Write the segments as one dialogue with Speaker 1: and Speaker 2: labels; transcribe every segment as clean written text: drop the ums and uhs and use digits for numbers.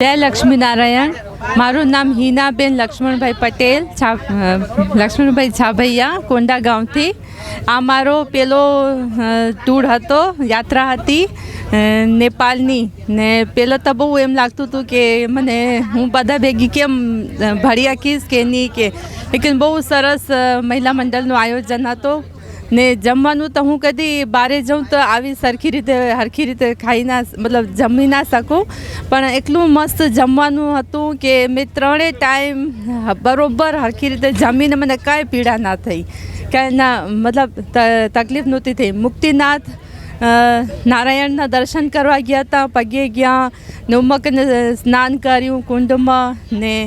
Speaker 1: જય લક્ષ્મીનારાયણ. મારું નામ હિનાબેન લક્ષ્મણભાઈ પટેલ, લક્ષ્મણભાઈ છાભૈયા, કોંડા ગામથી. આ મારો પેલો ટૂર હતો, યાત્રા હતી નેપાળની. ને પહેલાં તો બહુ એમ લાગતું હતું કે મને હું બધા ભેગી કેમ ભળી શકીશ કે નહીં, કે લેકિન બહુ સરસ મહિલા મંડળનું આયોજન હતું. ને જમવાનું તો હું કદી બહાર જાઉં તો આવી હરખી રીતે ખાઈ ના, મતલબ જમી ના શકું, પણ એટલું મસ્ત જમવાનું હતું કે મેં ત્રણેય ટાઈમ બરાબર હરખી રીતે જમીને મને કાંઈ પીડા ના થઈ, કાંઈ ના, મતલબ તકલીફ નહોતી થઈ. મુક્તિનાથ નારાયણના દર્શન કરવા ગયા હતા, પગે ગયા ને ઉમકને સ્નાન કર્યું કુંડમાં, ને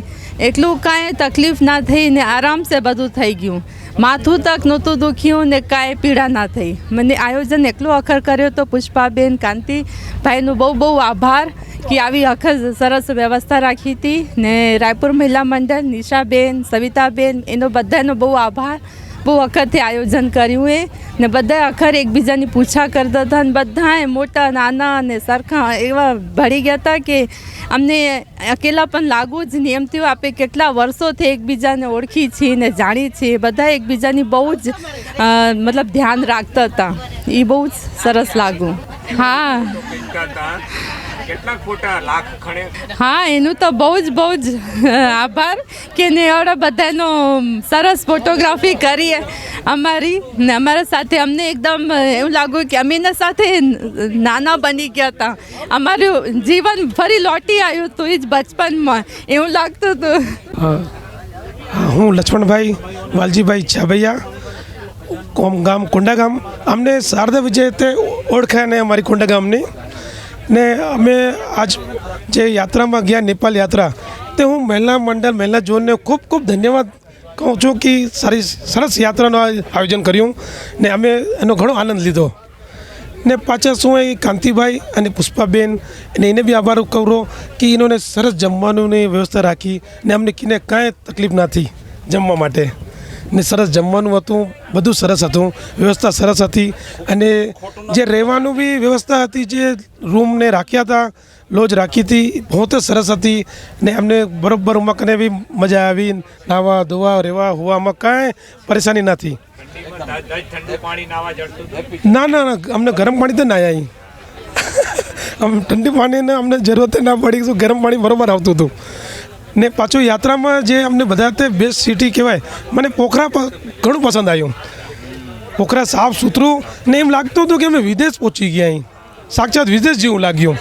Speaker 1: એટલું કાંઈ તકલીફ ના થઈ ને આરામથી બધું થઈ ગયું. માથું તક નહોતું દુખ્યું ને કાંઈ પીડા ના થઈ. મને આયોજન એટલું અખર કર્યો તો પુષ્પાબેન, કાંતિભાઈનું બહુ બહુ આભાર કે આવી અખર સરસ વ્યવસ્થા રાખી હતી. ને રાયપુર મહિલા મંડળ, નિશાબેન, સવિતાબેન, એનો બધાનો બહુ આભાર. બહુ વખતથી આયોજન કર્યું એ, ને બધા અખર એકબીજાની પૂછા કરતા હતા, ને બધાએ મોટા નાના અને સરખા એવા ભળી ગયા હતા કે અમને અકેલા પણ લાગવું જ નહીં. એમ થયું આપણે કેટલા વર્ષોથી એકબીજાને ઓળખી છીએ ને જાણી છીએ. બધા એકબીજાની બહુ જ મતલબ ધ્યાન રાખતા હતા. એ બહુ જ સરસ લાગ્યું. હા, હા, એનું તો બહુ જ આભાર કે ને એવડા બધાનો સરસ ફોટોગ્રાફી કરીએ અમારી ને અમારા સાથે. અમને એકદમ એવું લાગ્યું કે અમે એના સાથે નાના બની ગયા હતા. અમારું જીવન ફરી લોટી આવ્યું હતું, એ જ બચપનમાં એવું લાગતું હતું.
Speaker 2: હું લક્ષ્મણભાઈ વાલજીભાઈ છાભૈયા, ગામ કોંડા ગામ. અમને શારદા વિજય તે ઓળખાય ને અમારી કોંડા ગામની. ને અમે આજ જે યાત્રામાં ગયા, નેપાળ યાત્રા, તે હું મહિલા મંડળ, મહિલા ઝોનને ખૂબ ખૂબ ધન્યવાદ કહું છું કે સરસ યાત્રાનું આયોજન કર્યું ને અમે એનો ઘણો આનંદ લીધો. ને પાછા શું એ કાંતિભાઈ અને પુષ્પાબેન, અને એને બી આભાર કહું કે એનોને સરસ જમવાનુંની વ્યવસ્થા રાખી ને અમને કિને કાંઈ તકલીફ ના થઈ જમવા માટે. ને સરસ જમવાનું હતું, બધું સરસ હતું, વ્યવસ્થા સરસ હતી. અને જે રહેવાનું બી વ્યવસ્થા હતી, જે રૂમને રાખ્યા હતા, લોજ રાખી હતી, બહુ જ સરસ હતી. ને અમને બરાબર ઉમકને બી મજા આવી. નાવા ધોવા રહેવા હોવામાં કાંઈ પરેશાની નથી. ના ના ના, અમને ગરમ પાણી તો ના આવી. ઠંડી પાણીને અમને જરૂરત ના પડી, શું ગરમ પાણી બરાબર આવતું હતું. ને પાછું યાત્રામાં જે અમને બધા તે બેસ્ટ સિટી કહેવાય, મને પોખરા ઘણું પસંદ આવ્યું. પોખરા સાફ સુથરું ને એમ લાગતું હતું કે અમે વિદેશ પહોંચી ગયા. અહીં સાક્ષાત વિદેશ જેવું લાગ્યું.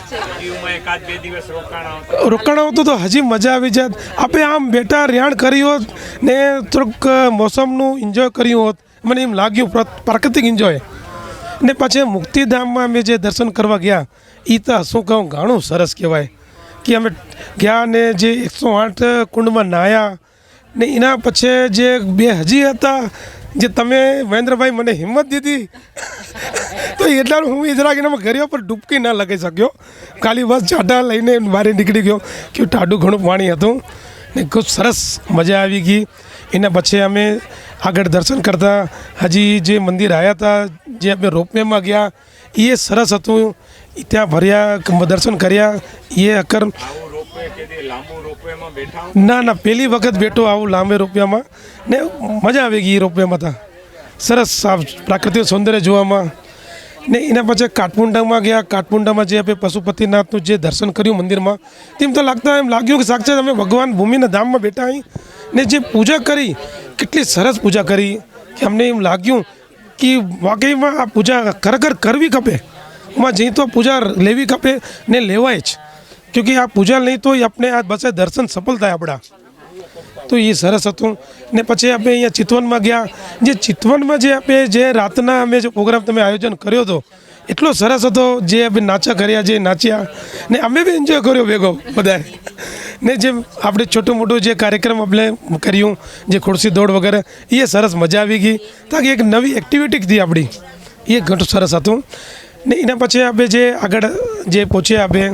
Speaker 2: રોકાણ આવતું તો હજી મજા આવી જાત. આપણે આમ બેઠા રેણ કરી હોત ને થોડુંક મોસમનું એન્જોય કર્યું હોત, મને એમ લાગ્યું પ્રાકૃતિક એન્જોય. ને પછી મુક્તિધામમાં અમે જે દર્શન કરવા ગયા, એ તો શું કહું, ઘણું સરસ કહેવાય કે અમે ગયા ને જે 108 કુંડમાં નાહ્યા. ને એના પછી જે બે હજી હતા, જે તમે મહેન્દ્રભાઈ મને હિંમત દીધી તો એટલા હું જરાક એનામાં ઘરે પર ડૂબકી ના લગાવી શક્યો. ખાલી બસ ચાટા લઈને બહાર નીકળી ગયો કે ટાઢું ઘણું પાણી હતું. ને ખૂબ સરસ મજા આવી ગઈ. એના પછી અમે આગળ દર્શન કરતા હજી જે મંદિર આવ્યા હતા, જે અમે રોપવેમાં ગયા, એ સરસ હતું. ત્યાં ભર્યા, દર્શન કર્યા. એ અકર ના ના, પહેલી વખત બેઠો આવું લાંબે રોપિયામાં, ને મજા આવી ગઈ. રોપિયામાં હતા સરસ પ્રાકૃતિક સૌંદર્ય જોવામાં. ને એના પછી કાઠમંડુમાં ગયા. કાઠમંડુમાં જે આપણે પશુપતિનાથનું જે દર્શન કર્યું મંદિરમાં, તેમ તો એમ લાગ્યું કે સાક્ષાત અમે ભગવાન ભૂમિના ધામમાં બેઠા અહીં. ને જે પૂજા કરી, કેટલી સરસ પૂજા કરી કે અમને એમ લાગ્યું કે વાકઈમાં આ પૂજા ખરેખર કરવી ખપે. એમાં જઈ તો પૂજા લેવી ખપે ને લેવાય જ, ક્યોંકિ આ પૂજા નહીં તો આપણે આ બસ દર્શન સફળ થાય આપણા. તો એ સરસ હતું. ને પછી આપણે અહીંયા ચિતવનમાં ગયા. જે ચિતવનમાં જે આપણે જે રાતના અમે જે પ્રોગ્રામ તમે આયોજન કર્યો હતો, એટલો સરસ હતો. જે આપણે નાચા કર્યા, જે નાચ્યા, ને અમે બી એન્જોય કર્યો ભેગો બધાએ. ને જે આપણે છોટું મોટું જે કાર્યક્રમ આપણે કર્યું, જે ખુરશી દોડ વગેરે, એ સરસ મજા આવી ગઈ. તાકી એક નવી એક્ટિવિટી હતી આપણી, એ ઘણું સરસ હતું. ને એના પછી આપણે જે આગળ જે પહોંચ્યા આપણે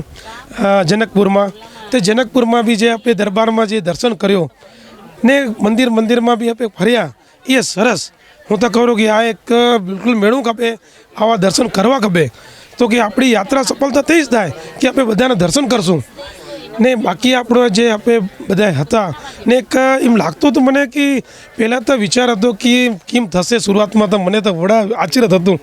Speaker 2: જનકપુરમાં, તે જનકપુરમાં બી જે આપણે દરબારમાં જે દર્શન કર્યો ને મંદિરમાં બી આપણે ફર્યા, એ સરસ. હું તો કહું કે આ એક બિલકુલ મેળવું ખપે, આવા દર્શન કરવા ખપે. તો કે આપણી યાત્રા સફળતા થઈ જ થાય કે આપણે બધાના દર્શન કરશું. ને બાકી આપણો જે આપણે બધા હતા ને એક એમ લાગતું હતું મને કે પહેલાં તો વિચાર હતો કે કેમ થશે શરૂઆતમાં તો મને તો વડા આશ્ચર્ય થતું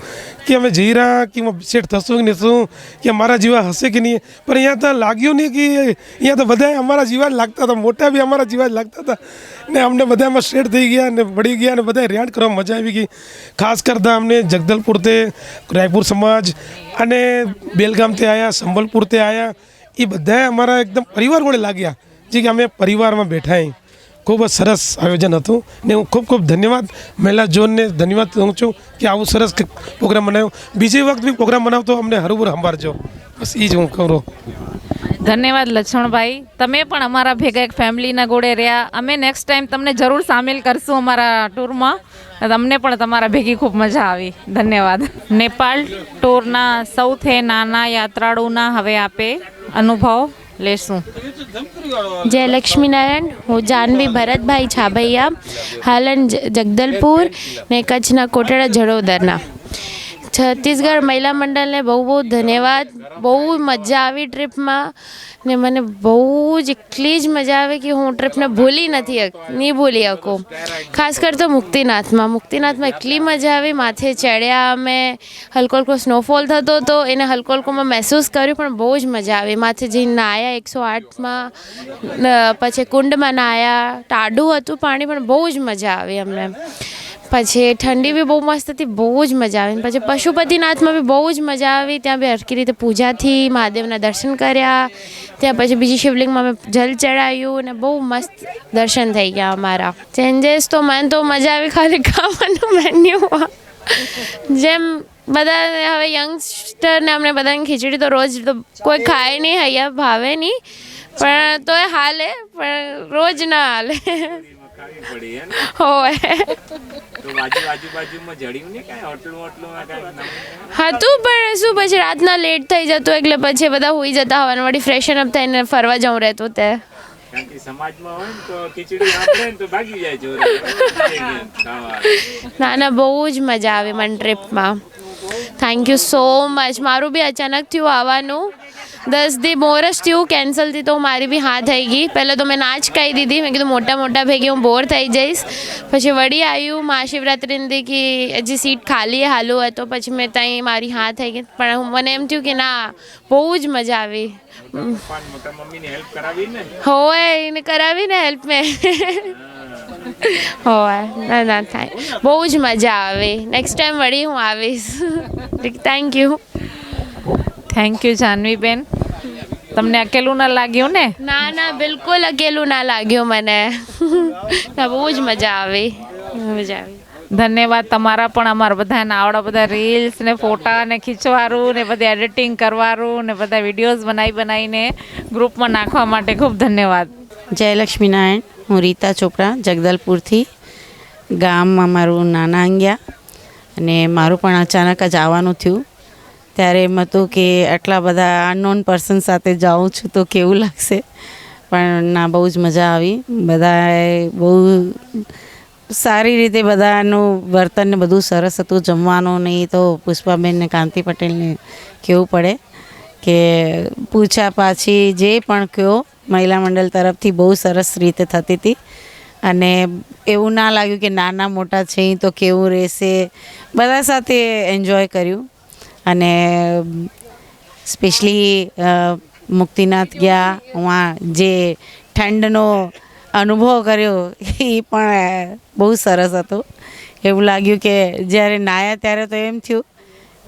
Speaker 2: કે અમે જઈ રહ્યા કે સેટ થશું કે નહીં થશું કે અમારા જેવા હશે કે નહીં, પણ અહીંયા તો લાગ્યું નહીં કે અહીંયા તો બધા અમારા જેવા જ લાગતા હતા, મોટા બી અમારા જેવા જ લાગતા હતા ને અમને બધામાં સેટ થઈ ગયા ને વળી ગયા ને બધા રેડ કરવા મજા આવી ગઈ. ખાસ કરતાં અમને જગદલપુરથી રાયપુર સમાજ અને બેલગામથી આવ્યા, સંબલપુરથી આવ્યા, એ બધા અમારા એકદમ પરિવાર વડે લાગ્યા જે કે અમે પરિવારમાં બેઠા અહીં. ખૂબ જ સરસ આયોજન હતું ને હું ખૂબ ખૂબ ધન્યવાદ મહિલા ઝોનને ધન્યવાદ કહું છું કે આવું સરસ પ્રોગ્રામ બનાવ્યો. બીજી વખત બી પ્રોગ્રામ બનાવતો અમને હરુભર સંભાળજો, બસ એ જ હું કહું.
Speaker 3: ધન્યવાદ લક્ષ્મણભાઈ, તમે પણ અમારા ભેગા એક ફેમિલીના ગોળે રહ્યા. અમે નેક્સ્ટ ટાઈમ તમને જરૂર સામેલ કરશું અમારા ટૂરમાં. તમને પણ તમારા ભેગી ખૂબ મજા આવી. ધન્યવાદ. નેપાળ ટૂરના સૌથી નાના યાત્રાળુના હવે આપે અનુભવ લેશું.
Speaker 4: જય લક્ષ્મીનારાયણ. હું જાનવી ભરતભાઈ છાભૈયા, હાલન જગદલપુર ને કચ્છના કોટડા જડોદરના. છત્તીસગઢ મહિલા મંડળને બહુ બહુ ધન્યવાદ. બહુ મજા આવી ટ્રીપમાં ને મને બહુ જ એટલી જ મજા આવે કે હું ટ્રીપને નહીં ભૂલી શકું. ખાસ કર તો મુક્તિનાથમાં એટલી મજા આવી. માથે ચડ્યા અમે, હલકો હલકો સ્નોફોલ થતો હતો, એને હલકો હલકોમાં મહેસૂસ કર્યું, પણ બહુ જ મજા આવી. માથે જઈને નાહ્યા 108માં, પછી કુંડમાં નાહ્યા, ટાઢું હતું પાણી પણ બહુ જ મજા આવી અમને. પછી ઠંડી બી બહુ મસ્ત હતી, બહુ જ મજા આવી. પછી પશુપતિનાથમાં બી બહુ જ મજા આવી. ત્યાં બી હરખી રીતે પૂજાથી મહાદેવના દર્શન કર્યા. ત્યાં પછી બીજી શિવલિંગમાં અમે જલ ચડાવ્યું ને બહુ મસ્ત દર્શન થઈ ગયા અમારા. ચેન્જીસ તો મને તો મજા આવી ખાલી ખાવાનું મેન્યુમાં. જેમ બધા હવે યંગસ્ટરને અમને બધાને ખીચડી તો રોજ તો કોઈ ખાય નહીં, અહીંયા ભાવે નહીં, પણ તોય હાલે, પણ રોજ ના હાલે. હતું પણ શું, પછી રાતના લેટ થઈ જતું એટલે પછી બધા હોઈ જતા હોવાનું, વળી ફ્રેશન અપ થઈને ફરવા જવું રહેતું. તે ના ના બહુ જ મજા આવી મને ટ્રીપમાં. Thank you so much. મારું બી અચાનક થયું આવવાનું, 10 દી બોર જ થયું, કેન્સલ થી તો મારી બી હા થઈ ગઈ. પહેલાં તો મેં ના જ કહી દીધી, મેં કીધું મોટા ભેગી હું બોર થઈ જઈશ. પછી વળી આવ્યું મહાશિવરાત્રિની કે હજી સીટ ખાલી હાલું હોય, તો પછી મેં ત્યાં મારી હા થઈ ગઈ. પણ મને એમ થયું કે ના બહુ જ મજા આવી. હોય એને કરાવીને હેલ્પ મેં હોય ના થાય, બહુ જ મજા આવે. નેક્સ્ટ ટાઈમ વળી હું આવીશ. Thank you.
Speaker 3: થેન્ક યુ જાનવીબેન. તમને અકેલું ના લાગ્યું ને?
Speaker 4: ના બિલકુલ અકેલું ના લાગ્યું મને. બહુ જ મજા આવી.
Speaker 3: ધન્યવાદ તમારા પણ. અમારા બધાના આવડા બધા રીલ્સ ને ફોટા ને ખીચવાનું ને બધે એડિટિંગ કરવાનું ને બધા વિડીયોઝ બનાવીને ગ્રુપમાં નાખવા માટે ખૂબ ધન્યવાદ.
Speaker 5: જય લક્ષ્મીનારાયણ. હું રીતા ચોપડા, જગદલપુરથી. ગામ અમારું નાના અંગ્યા, અને મારું પણ અચાનક જ આવવાનું થયું. ત્યારે એમ હતું કે આટલા બધા અનનોન પર્સન સાથે જાઉં છું તો કેવું લાગશે, પણ ના બહુ જ મજા આવી. બધાએ બહુ સારી રીતે બધાનું વર્તન ને બધું સરસ હતું. જમવાનું નહીં તો પુષ્પાબેન ને કાંતિ પટેલને કહેવું પડે કે પૂછા પાછી જે પણ કહો મહિલા મંડળ તરફથી બહુ સરસ રીતે થતી હતી. અને એવું ના લાગ્યું કે નાના મોટા છે તો કેવું રહેશે. બધા સાથે એન્જોય કર્યું. અને સ્પેશલી મુક્તિનાથ ગયા, વहाँ જે ઠંડનો અનુભવ કર્યો એ પણ બહુ સરસ હતો. એવું લાગ્યું કે જ્યારે નાહ્યા ત્યારે તો એમ થયું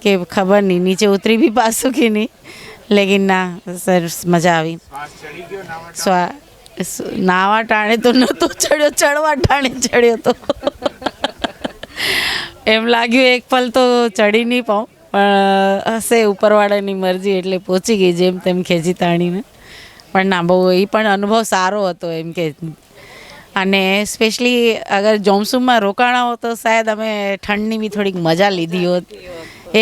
Speaker 5: કે ખબર નહીં નીચે ઉતરી બી પાછું કે નહીં, લેકિન ના સરસ મજા આવી. નાવા ટાણે તો નહોતો ચડ્યો, ચડવા ટાણે ચડ્યો તો એમ લાગ્યું એક પલ તો ચડી નહીં પાઉં, પણ હશે ઉપરવાળાની મરજી એટલે પહોંચી ગઈ જેમ તેમ ખેંચી તાણીને. પણ ના બહુ એ પણ અનુભવ સારો હતો એમ કે. અને સ્પેશલી અગર જોમસુમમાં રોકાણા હો તો શાયદ અમે ઠંડની બી થોડીક મજા લીધી હોત.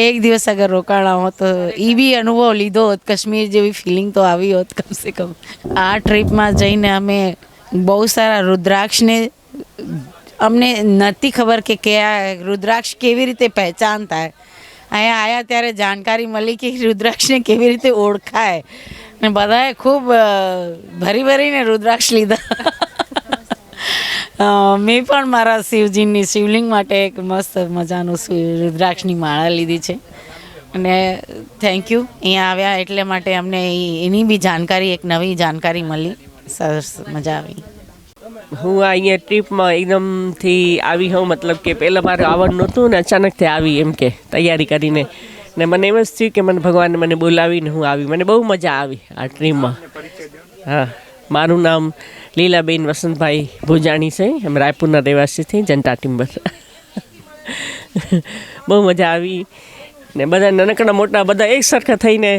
Speaker 5: એક દિવસ અગર રોકાણા હો તો એ બી અનુભવ લીધો હોત, કાશ્મીર જેવી ફિલિંગ તો આવી હોત કમસે કમ. આ ટ્રીપમાં જઈને અમે બહુ સારા રુદ્રાક્ષને, અમને નથી ખબર કે આ રુદ્રાક્ષ કેવી રીતે પહેચાન થાય. અહીંયા આવ્યા ત્યારે જાણકારી મળી કે રુદ્રાક્ષને કેવી રીતે ઓળખાય. ને બધાએ ખૂબ ભરી ભરીને રુદ્રાક્ષ લીધા. મેં પણ મારા શિવજીની શિવલિંગ માટે એક મસ્ત મજાનું રુદ્રાક્ષની માળા લીધી છે. અને થેન્ક યુ અહીંયા આવ્યા એટલે માટે અમને એની બી જાણકારી, એક નવી જાણકારી મળી. સરસ મજા આવી.
Speaker 6: હું અહીંયા ટ્રીપમાં એકદમથી આવી હોઉં, મતલબ કે પહેલાં મારે આવવાનું નહોતું ને અચાનકથી આવી એમ કે તૈયારી કરીને, ને મને એમ જ થયું કે મને ભગવાને મને બોલાવીને હું આવી. મને બહુ મજા આવી આ ટ્રીપમાં. હા, મારું નામ લીલાબેન વસંતભાઈ ભોજાણી છે. અમે રાયપુરના રહેવાસીથી જનતા ટિમ્બર. બહુ મજા આવી ને બધા નાનકડા મોટા બધા એક સરખા થઈને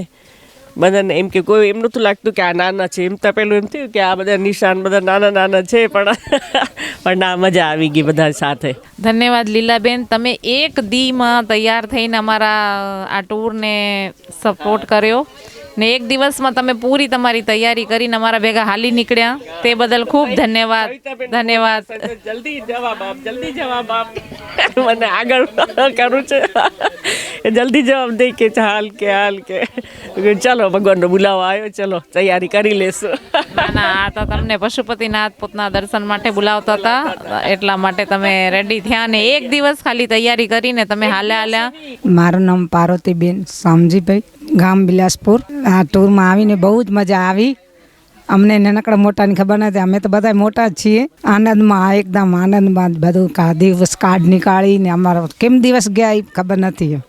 Speaker 6: બધાને એમ કે કોઈ એમ નહોતું લાગતું કે આ નાના છે. એમ તો પેલું એમ થયું કે આ બધા નિશાન બધા નાના નાના છે, પણ ના, મજા આવી ગઈ બધા સાથે.
Speaker 3: ધન્યવાદ લીલાબેન, તમે એક દીમાં તૈયાર થઈને અમારા આ ટૂરને સપોર્ટ કર્યો ને એક દિવસમાં તમે પૂરી તમારી તૈયારી કરીને અમારા ભેગા હાલી નીકળ્યા, તે બદલ ખૂબ ધન્યવાદ. ધન્યવાદ.
Speaker 6: જલ્દી જવાબ આપ, જલ્દી જવાબ આપ. મને આગળ કરવું છે, જલ્દી જવાબ દઈ કે હાલ કે ચાલો ભગવાનનો બોલાવો આવ્યો, ચલો તૈયારી કરી લેશું.
Speaker 3: ના, આ તો તમને પશુપતિનાથ પોતના દર્શન માટે બોલાવતા હતા, એટલા માટે તમે રેડી થયા ને એક દિવસ ખાલી તૈયારી કરીને તમે હાલ્યા.
Speaker 7: મારું નામ પાર્વતીબેન શામજીભાઈ, ગામ બિલાસપુર. આ ટૂરમાં આવીને બહુ જ મજા આવી. અમને નાનકડા મોટાની ખબર નથી, અમે તો બધા મોટા જ છીએ. આનંદમાં, એકદમ આનંદમાં બધું દિવસ કાર્ડ નીકાળીને અમારો કેમ દિવસ ગયા એ ખબર નથી.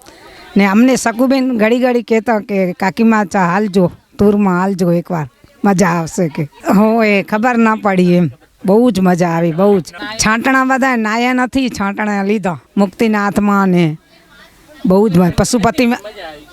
Speaker 7: ને અમને શકુબેન ઘડી કહેતા કે કાકીમાં હાલજો, ટૂરમાં હાલજો એકવાર, મજા આવશે કે. હો, એ ખબર ના પડી એમ. બહુ જ મજા આવી, બહુ જ. છાંટણા બધા નાયા નથી, છાંટણા લીધા મુક્તિનાથમાં ને બહુ જ પશુપતિમાં.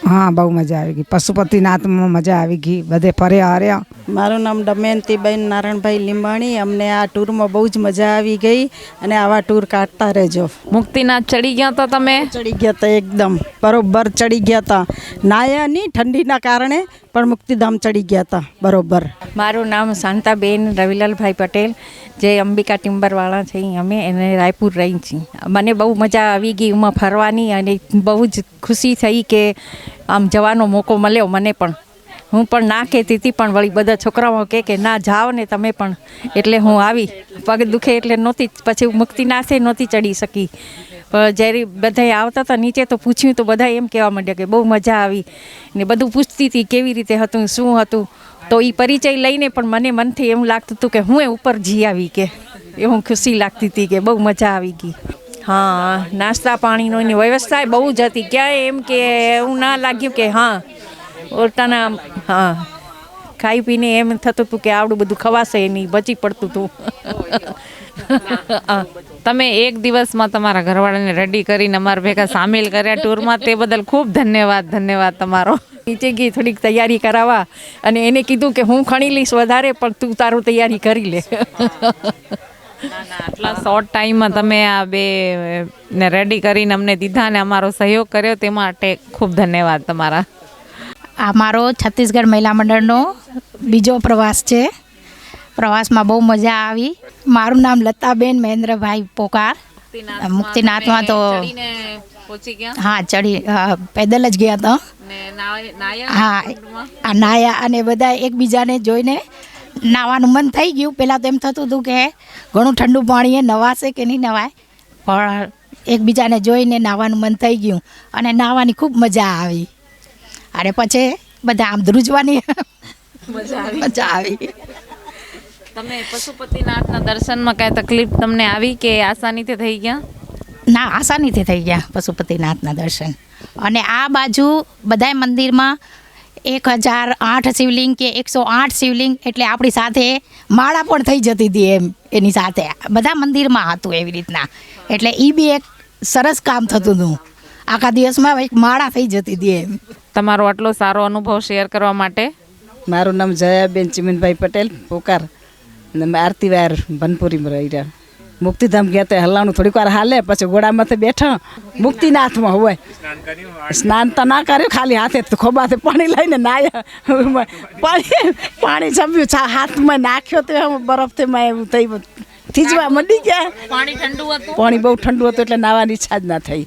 Speaker 7: હા, બહુ મજા આવી ગઈ. પશુપતિનાથમાં મજા આવી ગઈ, બધે ફર્યા હર્યા.
Speaker 5: મારું નામ દમયંતીબેન નારાયણભાઈ લીંબાણી. અમને આ ટૂરમાં બહુ જ મજા આવી ગઈ અને આવા ટૂર કાઢતા રહેજો.
Speaker 3: મુક્તિનાથ ચડી ગયા હતા તમે?
Speaker 5: ચડી ગયા હતા, એકદમ બરોબર ચડી ગયા હતા. નાયા નહીં ઠંડીના કારણે, પણ મુક્તિધામ ચડી ગયા હતા બરોબર.
Speaker 8: મારું નામ શાંતાબેન રવિલાલભાઈ પટેલ, જે અંબિકા ટિમ્બરવાળા છે અમે એને રાયપુર રહી છીએ. મને બહુ મજા આવી ગઈ એમાં ફરવાની અને બહુ જ ખુશી થઈ કે આમ જવાનો મોકો મળ્યો મને પણ. હું પણ ના કહેતી હતી, પણ વળી બધા છોકરાઓ કે ના જાઓ ને તમે પણ, એટલે હું આવી. પગ દુખે એટલે નહોતી, પછી મુક્તિનાથે નહોતી ચડી શકી. પણ જ્યારે બધા આવતા હતા નીચે તો પૂછ્યું તો બધા એમ કહેવા માંડ્યા કે બહુ મજા આવી ને બધું પૂછતી હતી કેવી રીતે હતું, શું હતું. તો એ પરિચય લઈને પણ મને મનથી એવું લાગતું હતું કે હું ઉપર જી આવી, કે એવું ખુશી લાગતી હતી કે બહુ મજા આવી ગઈ. હા, નાસ્તા પાણીનો એની વ્યવસ્થા બહુ જ હતી. ક્યાંય એમ કે એવું ના લાગ્યું કે હા ઓટાના, હા, ખાઈ પીને એમ થતું હતું કે આવડું બધું ખવાશે નહીં, બચી પડતું હતું.
Speaker 3: તમે એક દિવસમાં તમારા ઘરવાળાને રેડી કરીને અમારા ભેગા સામેલ કર્યા ટૂરમાં, તે બદલ ખૂબ ધન્યવાદ તમારો. નીચે ગઈ થોડીક તૈયારી કરાવવા અને એને કીધું કે હું ખણી લઈશ વધારે, પણ તું તારું તૈયારી કરી લે. આટલા શોર્ટ ટાઈમમાં તમે આ બે ને રેડી કરીને અમને દીધા અને અમારો સહયોગ કર્યો, તે માટે ખૂબ ધન્યવાદ તમારા.
Speaker 9: આ મારો છત્તીસગઢ મહિલા મંડળનો બીજો પ્રવાસ છે. પ્રવાસમાં બહુ મજા આવી. મારું નામ લતાબેન મહેન્દ્રભાઈ પોકાર. મુક્તિનાથમાં તો હા ચડી, પેદલ જ ગયા હતા. હા, આ નાયા અને બધા એકબીજાને જોઈને નાવાનું મન થઈ ગયું. પહેલાં તો એમ થતું હતું કે ઘણું ઠંડુ પાણી એ નવાશે કે નહીં નવાય, પણ એકબીજાને જોઈને નાવાનું મન થઈ ગયું અને નાવાની ખૂબ મજા આવી. અને પછી બધા આમ ધ્રુજવાની મજા આવી.
Speaker 3: તમે પશુપતિનાથના દર્શનમાં કાંઈ તકલીફ તમને આવી કે આસાનીથી થઈ ગયા?
Speaker 9: ના, આસાનીથી થઈ ગયા પશુપતિનાથના દર્શન. અને આ બાજુ બધાય મંદિરમાં 1008 શિવલિંગ કે 108 શિવલિંગ, એટલે આપણી સાથે માળા પણ થઈ જતી હતી એમ એની સાથે. બધા મંદિરમાં હતું એવી રીતના, એટલે એ બી એક સરસ કામ થતું હતું. આખા દિવસમાં એક માળા થઈ જતી હતી એમ.
Speaker 3: તમારો આટલો સારો અનુભવ શેર કરવા માટે.
Speaker 5: મારું નામ જયાબેન ચિમનભાઈ પટેલ પોકાર. આરતીવાર બનપુરીમાં રહી રહ્યા. મુક્તિધામ ગયા તો હલાણું થોડીક વાર હાલે, પછી ઘોડામાંથી બેઠા મુક્તિનાથમાં હોય. સ્નાન તો ના કર્યું, ખાલી હાથે ખોબાથી પાણી લઈને નાયા. પાણી જમ્યું, હાથમાં નાખ્યો તો બરફથી માં એવું થઈ થીજવા મંડી ગયા.
Speaker 3: પાણી ઠંડુ હતું?
Speaker 5: પાણી બહુ ઠંડુ હતું એટલે નાવાની ઈચ્છા જ ના થઈ.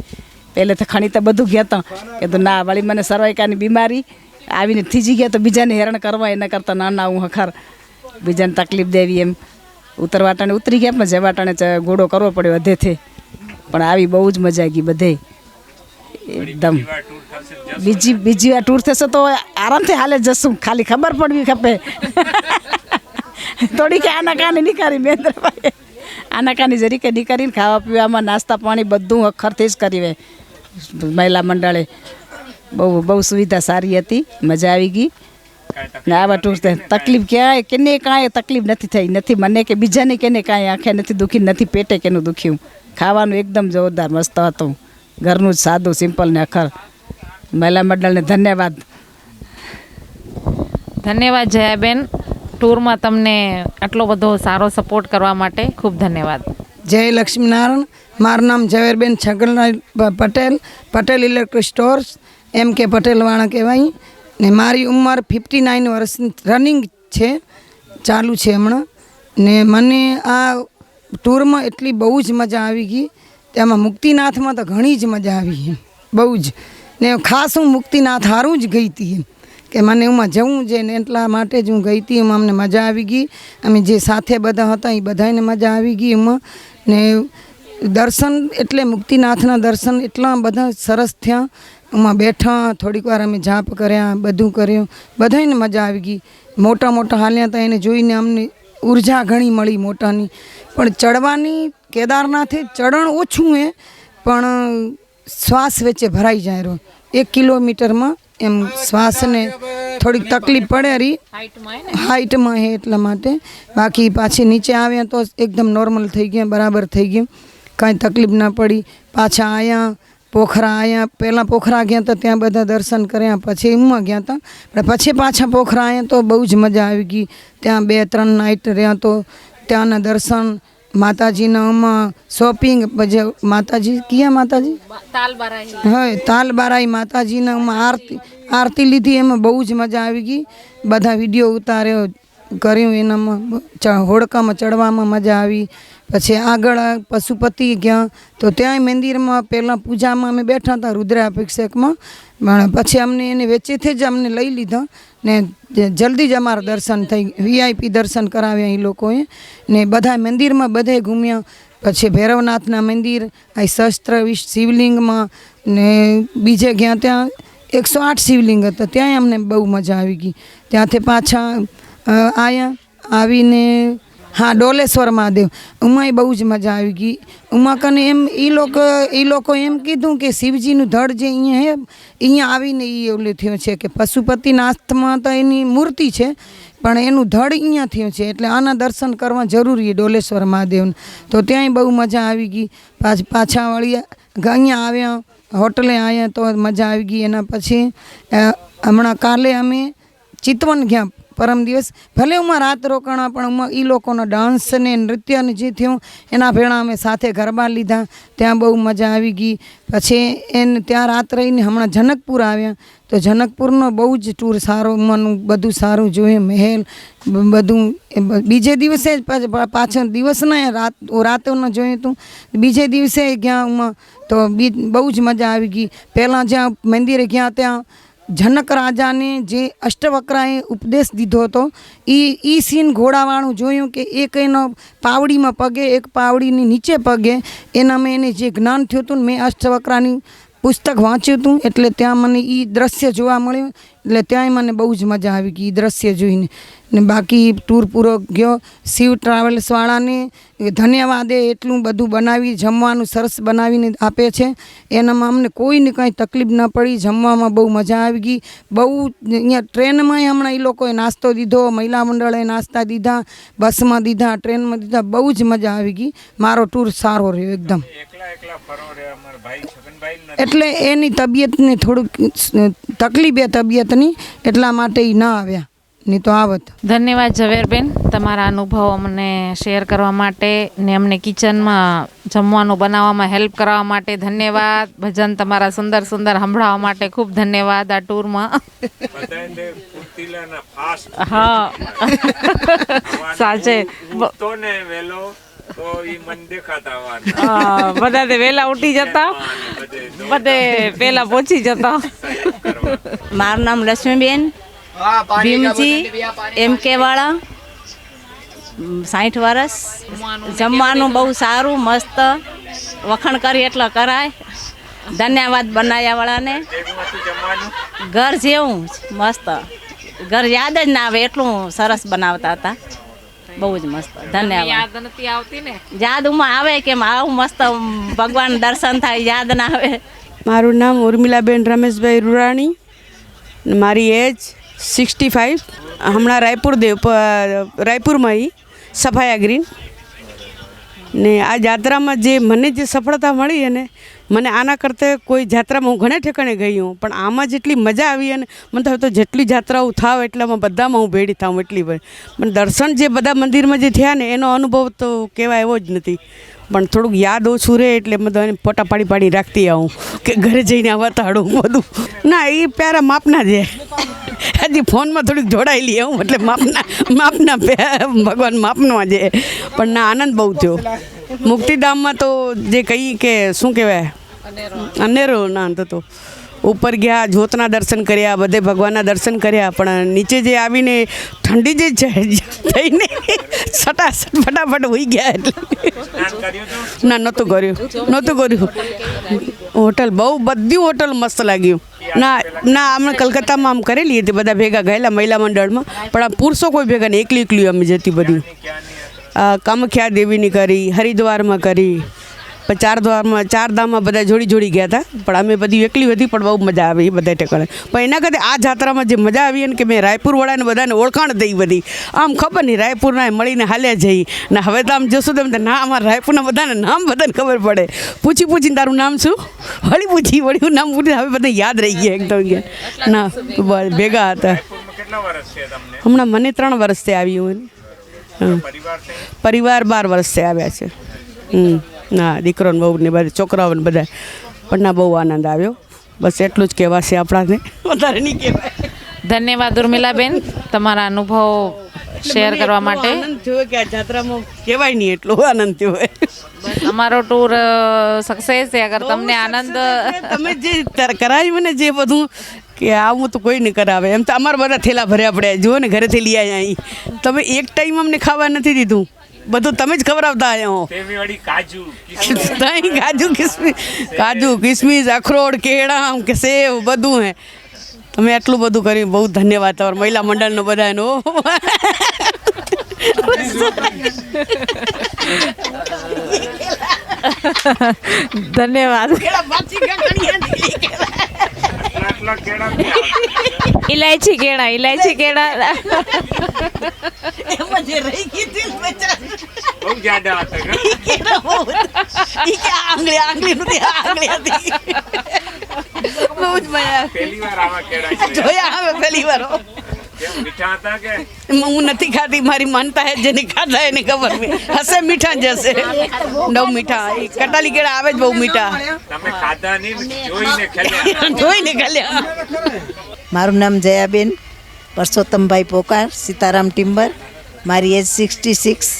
Speaker 5: પહેલેથી ખણી તો બધું ગયા હતા કે તો ના, વળી મને સર્વાઈકાની બીમારી
Speaker 7: આવીને થીજી ગયા તો બીજાને હેરાન કરવા એના કરતાં નાના હું હખાર બીજાને તકલીફ દેવી એમ ઉતરવાટાને ઉતરી ગયા પણ જવાટાને ઘોડો કરવો પડ્યો અધેથી પણ આવી બહુ જ મજા આવી બધે એકદમ બીજી વાર ટૂર થશે તો આરામથી હાલે જશું ખાલી ખબર પડવી ખપે થોડીક આનાકાની નીકાળી મહેન્દ્રભાઈ આનાકાની જરીકે નીકાળીને ખાવા પીવામાં નાસ્તા પાણી બધું અખરથી જ કરી મહિલા મંડળે બહુ સુવિધા સારી હતી મજા આવી ગઈ ને આવા ટૂર તકલીફ ક્યાંય કેને કાંઈ તકલીફ નથી થઈ નથી મને કે બીજાને કેને કાંઈ આંખે નથી દુખી નથી પેટે કેનું દુખ્યું ખાવાનું એકદમ જોરદાર મસ્ત હતું ઘરનું જ સાદું સિમ્પલ ને અખર મહિલા મંડળને ધન્યવાદ
Speaker 3: ધન્યવાદ જયાબેન ટૂરમાં તમને આટલો બધો સારો સપોર્ટ કરવા માટે ખૂબ ધન્યવાદ.
Speaker 10: જય લક્ષ્મીનારાયણ. મારું નામ ઝવેરબેન છગનલાલ પટેલ ઇલેક્ટ્રિક સ્ટોર્સ એમ કે પટેલવાળા કહેવાય ને મારી ઉંમર 59 વર્ષ રનિંગ છે ચાલુ છે હમણાં ને મને આ ટૂરમાં એટલી બહુ જ મજા આવી ગઈ તેમાં મુક્તિનાથમાં તો ઘણી જ મજા આવી બહુ જ ને ખાસ હું મુક્તિનાથ હારું જ ગઈ હતી કે મને એમાં જવું છે ને એટલા માટે જ હું ગઈ હતી એમાં અમને મજા આવી ગઈ અમે જે સાથે બધા હતા એ બધાને મજા આવી ગઈ એમાં ને દર્શન એટલે મુક્તિનાથના દર્શન એટલા બધા સરસ થયા એમાં બેઠા થોડીક વાર અમે જાપ કર્યા બધું કર્યું બધાને મજા આવી ગઈ મોટા મોટા હાલ્યા હતા એને જોઈને અમને ઉર્જા ઘણી મળી મોટાની પણ ચડવાની કેદારનાથે ચડણ ઓછું હે પણ શ્વાસ વચ્ચે ભરાઈ જાય રહ્યો 1 કિલોમીટરમાં એમ શ્વાસને થોડીક તકલીફ પડે રહી હાઈટમાં હે એટલા માટે બાકી પાછી નીચે આવ્યા તો એકદમ નોર્મલ થઈ ગયા બરાબર થઈ ગયું કાંઈ તકલીફ ના પડી પાછા આવ્યા પોખરા આવ્યા પહેલાં પોખરા ગયા હતા ત્યાં બધા દર્શન કર્યા પછી એમાં ગયા હતા પણ પછી પાછા પોખરા આવ્યા તો બહુ જ મજા આવી ગઈ ત્યાં 2-3 નાઇટ રહ્યા તો ત્યાંના દર્શન માતાજીના આમાં શોપિંગ પછી માતાજી કયા માતાજી હા તાલબારાઈ માતાજીના આમાં આરતી લીધી એમાં બહુ જ મજા આવી ગઈ બધા વિડીયો ઉતાર્યો કર્યું એનામાં હોડકામાં ચડવામાં મજા આવી પછી આગળ પશુપતિ ગયા તો ત્યાંય મંદિરમાં પહેલાં પૂજામાં અમે બેઠા હતા રુદ્રાભિષેકમાં પછી અમને એને વચ્ચેથી જ અમને લઈ લીધા ને જલ્દી જ અમારા દર્શન થઈ VIP દર્શન કરાવ્યા એ લોકોએ ને બધા મંદિરમાં બધે ઘૂમ્યા પછી ભૈરવનાથના મંદિર આ શસ્ત્ર શિવલિંગમાં ને બીજે ગયા ત્યાં 108 શિવલિંગ હતા ત્યાંય અમને બહુ મજા આવી ગઈ ત્યાંથી પાછા આવીને હા ડોલેશ્વર મહાદેવ ઉમાંય બહુ જ મજા આવી ગઈ ઉમા કને એમ એ લોકો એમ કીધું કે શિવજીનું ધડ જે અહીંયા હે અહીંયા આવીને એ ઓલું થયું છે કે પશુપતિનાથમાં તો એની મૂર્તિ છે પણ એનું ધડ અહીંયા થયું છે એટલે આના દર્શન કરવા જરૂરી ડોલેશ્વર મહાદેવને તો ત્યાંય બહુ મજા આવી ગઈ પાછા વળી અહીંયા આવ્યા હોટલે આવ્યા તો મજા આવી ગઈ એના પછી હમણાં કાલે અમે ચિતવન ગયા પરમ દિવસ ભલે ઉમાં રાત રોકાણા પણ ઉમાં એ લોકોનો ડાન્સ ને નૃત્ય ને જે થયું એના ભેળા અમે સાથે ગરબા લીધા ત્યાં બહુ મજા આવી ગઈ પછી એને ત્યાં રાત રહીને હમણાં જનકપુર આવ્યા તો જનકપુરનો બહુ જ ટૂર સારો ઉમાંનું બધું સારું જોયું મહેલ બધું બીજે દિવસે જ પાછળ દિવસના રાતોને જોયું હતું બીજે દિવસે ગયા ઉમાં તો બહુ જ મજા આવી ગઈ પહેલાં જ્યાં મંદિરે ગયા ત્યાં જનક રાજાને જે અષ્ટવક્રાએ ઉપદેશ દીધો હતો એ સીન ઘોડાવાળું જોયું કે એક એનો પાવડીમાં પગે એક પાવડીની નીચે પગે એના મેં એને જે જ્ઞાન થયું હતું ને મેં અષ્ટવક્રાની પુસ્તક વાંચ્યું હતું એટલે ત્યાં મને એ દ્રશ્ય જોવા મળ્યું એટલે ત્યાંય મને બહુ જ મજા આવી ગઈ એ દ્રશ્ય જોઈને ને બાકી ટૂર પૂરો ગયો શિવ ટ્રાવેલ્સવાળાને ધન્યવાદ એટલું બધું બનાવી જમવાનું સરસ બનાવીને આપે છે એનામાં અમને કોઈને કાંઈ તકલીફ ન પડી જમવામાં બહુ મજા આવી ગઈ બહુ અહીંયા ટ્રેનમાં હમણાં એ લોકોએ નાસ્તો દીધો મહિલા મંડળે નાસ્તા દીધા બસમાં દીધા ટ્રેનમાં દીધા બહુ જ મજા આવી ગઈ મારો ટૂર સારો રહ્યો એકદમ એટલે એની તબિયતને થોડુંક તકલીફ તબિયતની એટલા માટે એ ના આવ્યા નહીં તો આવત.
Speaker 3: ધન્યવાદ ઝવેરબેન તમારા અનુભવો અમને શેર કરવા માટે ને અમને કિચનમાં જમવાનું બનાવવામાં હેલ્પ કરવા માટે ધન્યવાદ. ભજન તમારા સુંદર સુંદર સંભળાવવા માટે ખૂબ ધન્યવાદ આ ટૂરમાં. હા સાચે બધા વેલા ઉઠી જતા બધે પેલા પહોંચી જતા
Speaker 5: મારું નામ લક્ષ્મીબેન ભીમજી MK વાળા, 60 વર્ષ. જમવાનું બહુ સારું મસ્ત, વખાણ કરી એટલે કરાય. ધન્યવાદ બનાવ્યા વાળાને. ઘર જેવું મસ્ત, ઘર યાદ જ ના આવે એટલું સરસ બનાવતા હતા. બહુ જ મસ્ત. ધન્યવાદ.
Speaker 3: યાદ નથી આવતી ને?
Speaker 5: યાદમાં આવે કે આવું મસ્ત ભગવાન દર્શન થાય, યાદ ના આવે.
Speaker 11: મારું નામ ઉર્મિલાબેન રમેશભાઈ રૂરાણી, મારી એજ 65. હમણાં રાયપુરમાં સફાયા ગ્રીન ને આ જાત્રામાં જે મને જે સફળતા મળી અને મને આના કરતાં કોઈ જાત્રામાં હું ઘણા ઠેકાણે ગઈ હું, પણ આમાં જેટલી મજા આવી અને મને તો જેટલી જાત્રાઓ થાવ એટલામાં બધામાં હું ભેડી થાઉં એટલી મને દર્શન જે બધા મંદિરમાં જે થયા ને એનો અનુભવ તો કહેવાય એવો જ નથી. પણ થોડુંક યાદ ઓછું રહે એટલે બધા ફોટા પાડી રાખતી આવું કે ઘરે જઈને વતાડું બધું. ના એ પ્યારા માપના છે, હજી ફોનમાં થોડીક જોડાયેલી હું એટલે માપના ભગવાન માપનો છે. પણ ના આનંદ બહુ થયો. મુક્તિધામમાં તો જે કહી કે શું કહેવાય અનેરો ના અંત તો ઉપર ગયા, જ્યોતના દર્શન કર્યા, બધે ભગવાનના દર્શન કર્યા, પણ નીચે જે આવીને ઠંડી જે થઈને ફટાફટ હોઈ ગયા. એટલે ના નહોતું કર્યું. હોટલ બધી હોટલ મસ્ત લાગ્યું. ના અમે કલકત્તામાં આમ કરેલી હતી, બધા ભેગા ગયેલા મહિલા મંડળમાં, પણ આ પુરુષો કોઈ ભેગા નહીં, એકલી અમે જતી બધી. કામખ્યા દેવીની કરી, હરિદ્વારમાં કરી, પણ ચારધામમાં બધા જોડી ગયા હતા, પણ અમે બધી એકલી હતી, પણ બહુ મજા આવી બધા ઠેકાણે. પણ એના કરતાં આ જાત્રામાં જે મજા આવી ને કે મેં રાયપુરવાળાને બધાને ઓળખાણ થઈ બધી. આમ ખબર નહીં રાયપુરના મળીને હાલ્યા જઈ ને હવે તો આમ જશો તેમ ના અમારા રાયપુરના બધાને નામ બધાને ખબર પડે. પૂછીને તારું નામ શું, વળી નામ પૂછી હવે બધા યાદ રહી ગયા એકદમ. ના ભેગા હતા. હમણાં મને 3 વર્ષથી આવી હોય. પરિવાર 12 વર્ષથી આવ્યા છે. ના દીકરો ને બહુ ને બધા છોકરાઓ ને બધા, પણ ના બહુ આનંદ આવ્યો. બસ એટલું જ કહેવાશે આપણાને, વધારે નહીં કહેવાય.
Speaker 3: ધન્યવાદ ઉર્મિલાબેન તમારા અનુભવ શેર કરવા માટે.
Speaker 11: આનંદ થયો કે આ જાત્રામાં કહેવાય નહીં એટલો આનંદ થયો.
Speaker 3: અમારો ટૂર સક્સેસ છે. અગર તમને આનંદ
Speaker 11: તમે જે કરાવ્યું ને જે બધું કે આવું તો કોઈ નહીં કરાવે એમ તો અમારા બધા થેલા ભર્યા પડ્યા. જુઓ ને ઘરેથી લઈ આવ્યા અહીં. તમે એક ટાઈમ અમને ખાવા નથી દીધું, બધું તમે જ ખવડાવતા આવ્યા. કાજુ કિસમિસ અખરોટ કેળા કે સેવ બધું હે. તમે એટલું બધું કર્યું, બહુ ધન્યવાદ તમારા મહિલા મંડળનો બધાનો.
Speaker 3: ધન્યવાદ. ઇલાયચી કેળા
Speaker 11: એમાં જે રહી ગઈ હતી બહુ જ્યાદા હતા. આંગળી નથી, આંગળી હતી. બહુ જ મજા જોયા હવે પહેલી વાર. હું નથી ખાતી, મારી માનતા હે જેને ખાધા એને ખબર હશે મીઠા જ હશે. નવ મીઠા કટાલી કેળા આવે જ બહુ મીઠા. જોઈને ખાલ્યા.
Speaker 12: મારું નામ જયાબેન પરસોત્તમભાઈ પોકાર, સીતારામ ટિમ્બર. મારી એજ 66.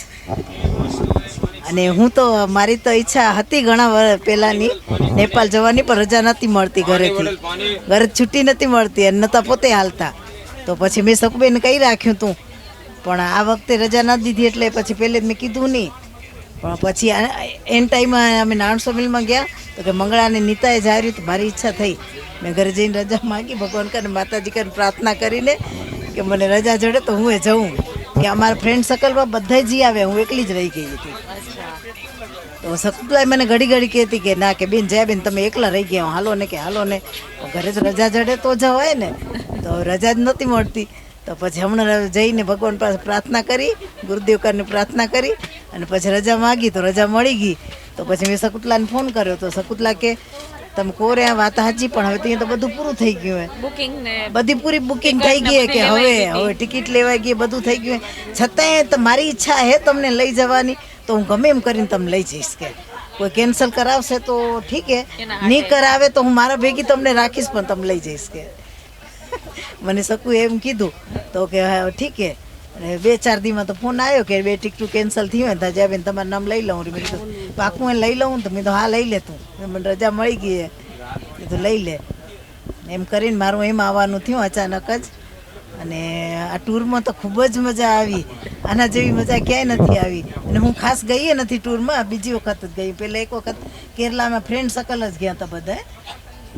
Speaker 12: અને હું તો મારી તો ઈચ્છા હતી ઘણા પહેલાંની નેપાળ જવાની, પણ રજા નથી મળતી ઘરેથી, ઘરે છૂટી નથી મળતી અને નહોતા પોતે હાલતા. તો પછી મેં શકુબેન કહી રાખ્યું હતું, પણ આ વખતે રજા ના દીધી એટલે પછી પહેલે જ મેં કીધું નહીં. પણ પછી એન ટાઈમમાં અમે નાણસો મિલમાં ગયા તો કે મંગળાને નીતાએ જાર્યું, તો મારી ઈચ્છા થઈ. મેં ઘરે જઈને રજા માગી, ભગવાન કરીને માતાજી કરીને પ્રાર્થના કરીને કે મને રજા જડે તો હું જઉં. કે અમારા ફ્રેન્ડ સર્કલમાં બધા જઈ આવ્યા, હું એકલી જ રહી ગઈ હતી. તો શકુબલાઈ મને ઘડી કહેતી કે ના કે બેન જયા બેન તમે એકલા રહી ગયા, હાલો ને કે હાલો ને. ઘરે તો રજા જડે તો જવાય ને, તો રજા જ નહોતી મળતી. તો પછી હમણાં જઈને ભગવાન પાસે પ્રાર્થના કરી, ગુરુદેવ કરીને પ્રાર્થના કરી અને પછી રજા માગી તો રજા મળી ગઈ. તો પછી મેં શકુતલાને ફોન કર્યો તો શકુતલા કે તમે કોરે આ વાત સાચી, પણ હવે ત્યાં તો બધું પૂરું થઈ ગયું હે, બધી પૂરી બુકિંગ થઈ ગઈ કે હવે ટિકિટ લેવાઈ ગઈ, બધું થઈ ગયું. છતાંય મારી ઈચ્છા હે તમને લઈ જવાની, તો હું ગમે એમ કરીને તમે લઈ જઈશ. કે કોઈ કેન્સલ કરાવશે તો ઠીક હે, નહીં કરાવે તો હું મારા ભેગી તમને રાખીશ, પણ તમે લઈ જઈશ. કે મને શકું એમ કીધું તો કે ઠીક હે. અને 2-4 દીમાં તો ફોન આવ્યો કે 2 ટિકિટ કેન્સલ થઈ હોય તો જ્યાં બેન તમારું નામ લઈ લઉં. મેં કીધું પાકું એ લઈ લઉં, તો મેં તો હા લઈ લે તું, મને રજા મળી ગઈ એ તો લઈ લે. એમ કરીને મારું એમ આવવાનું થયું અચાનક જ. અને આ ટૂરમાં તો ખૂબ જ મજા આવી. આના જેવી મજા ક્યાંય નથી આવી. અને હું ખાસ ગઈ નથી ટૂરમાં, બીજી વખત જ ગઈ. પહેલાં એક વખત કેરલામાં ફ્રેન્ડ સર્કલ જ ગયા હતા બધા.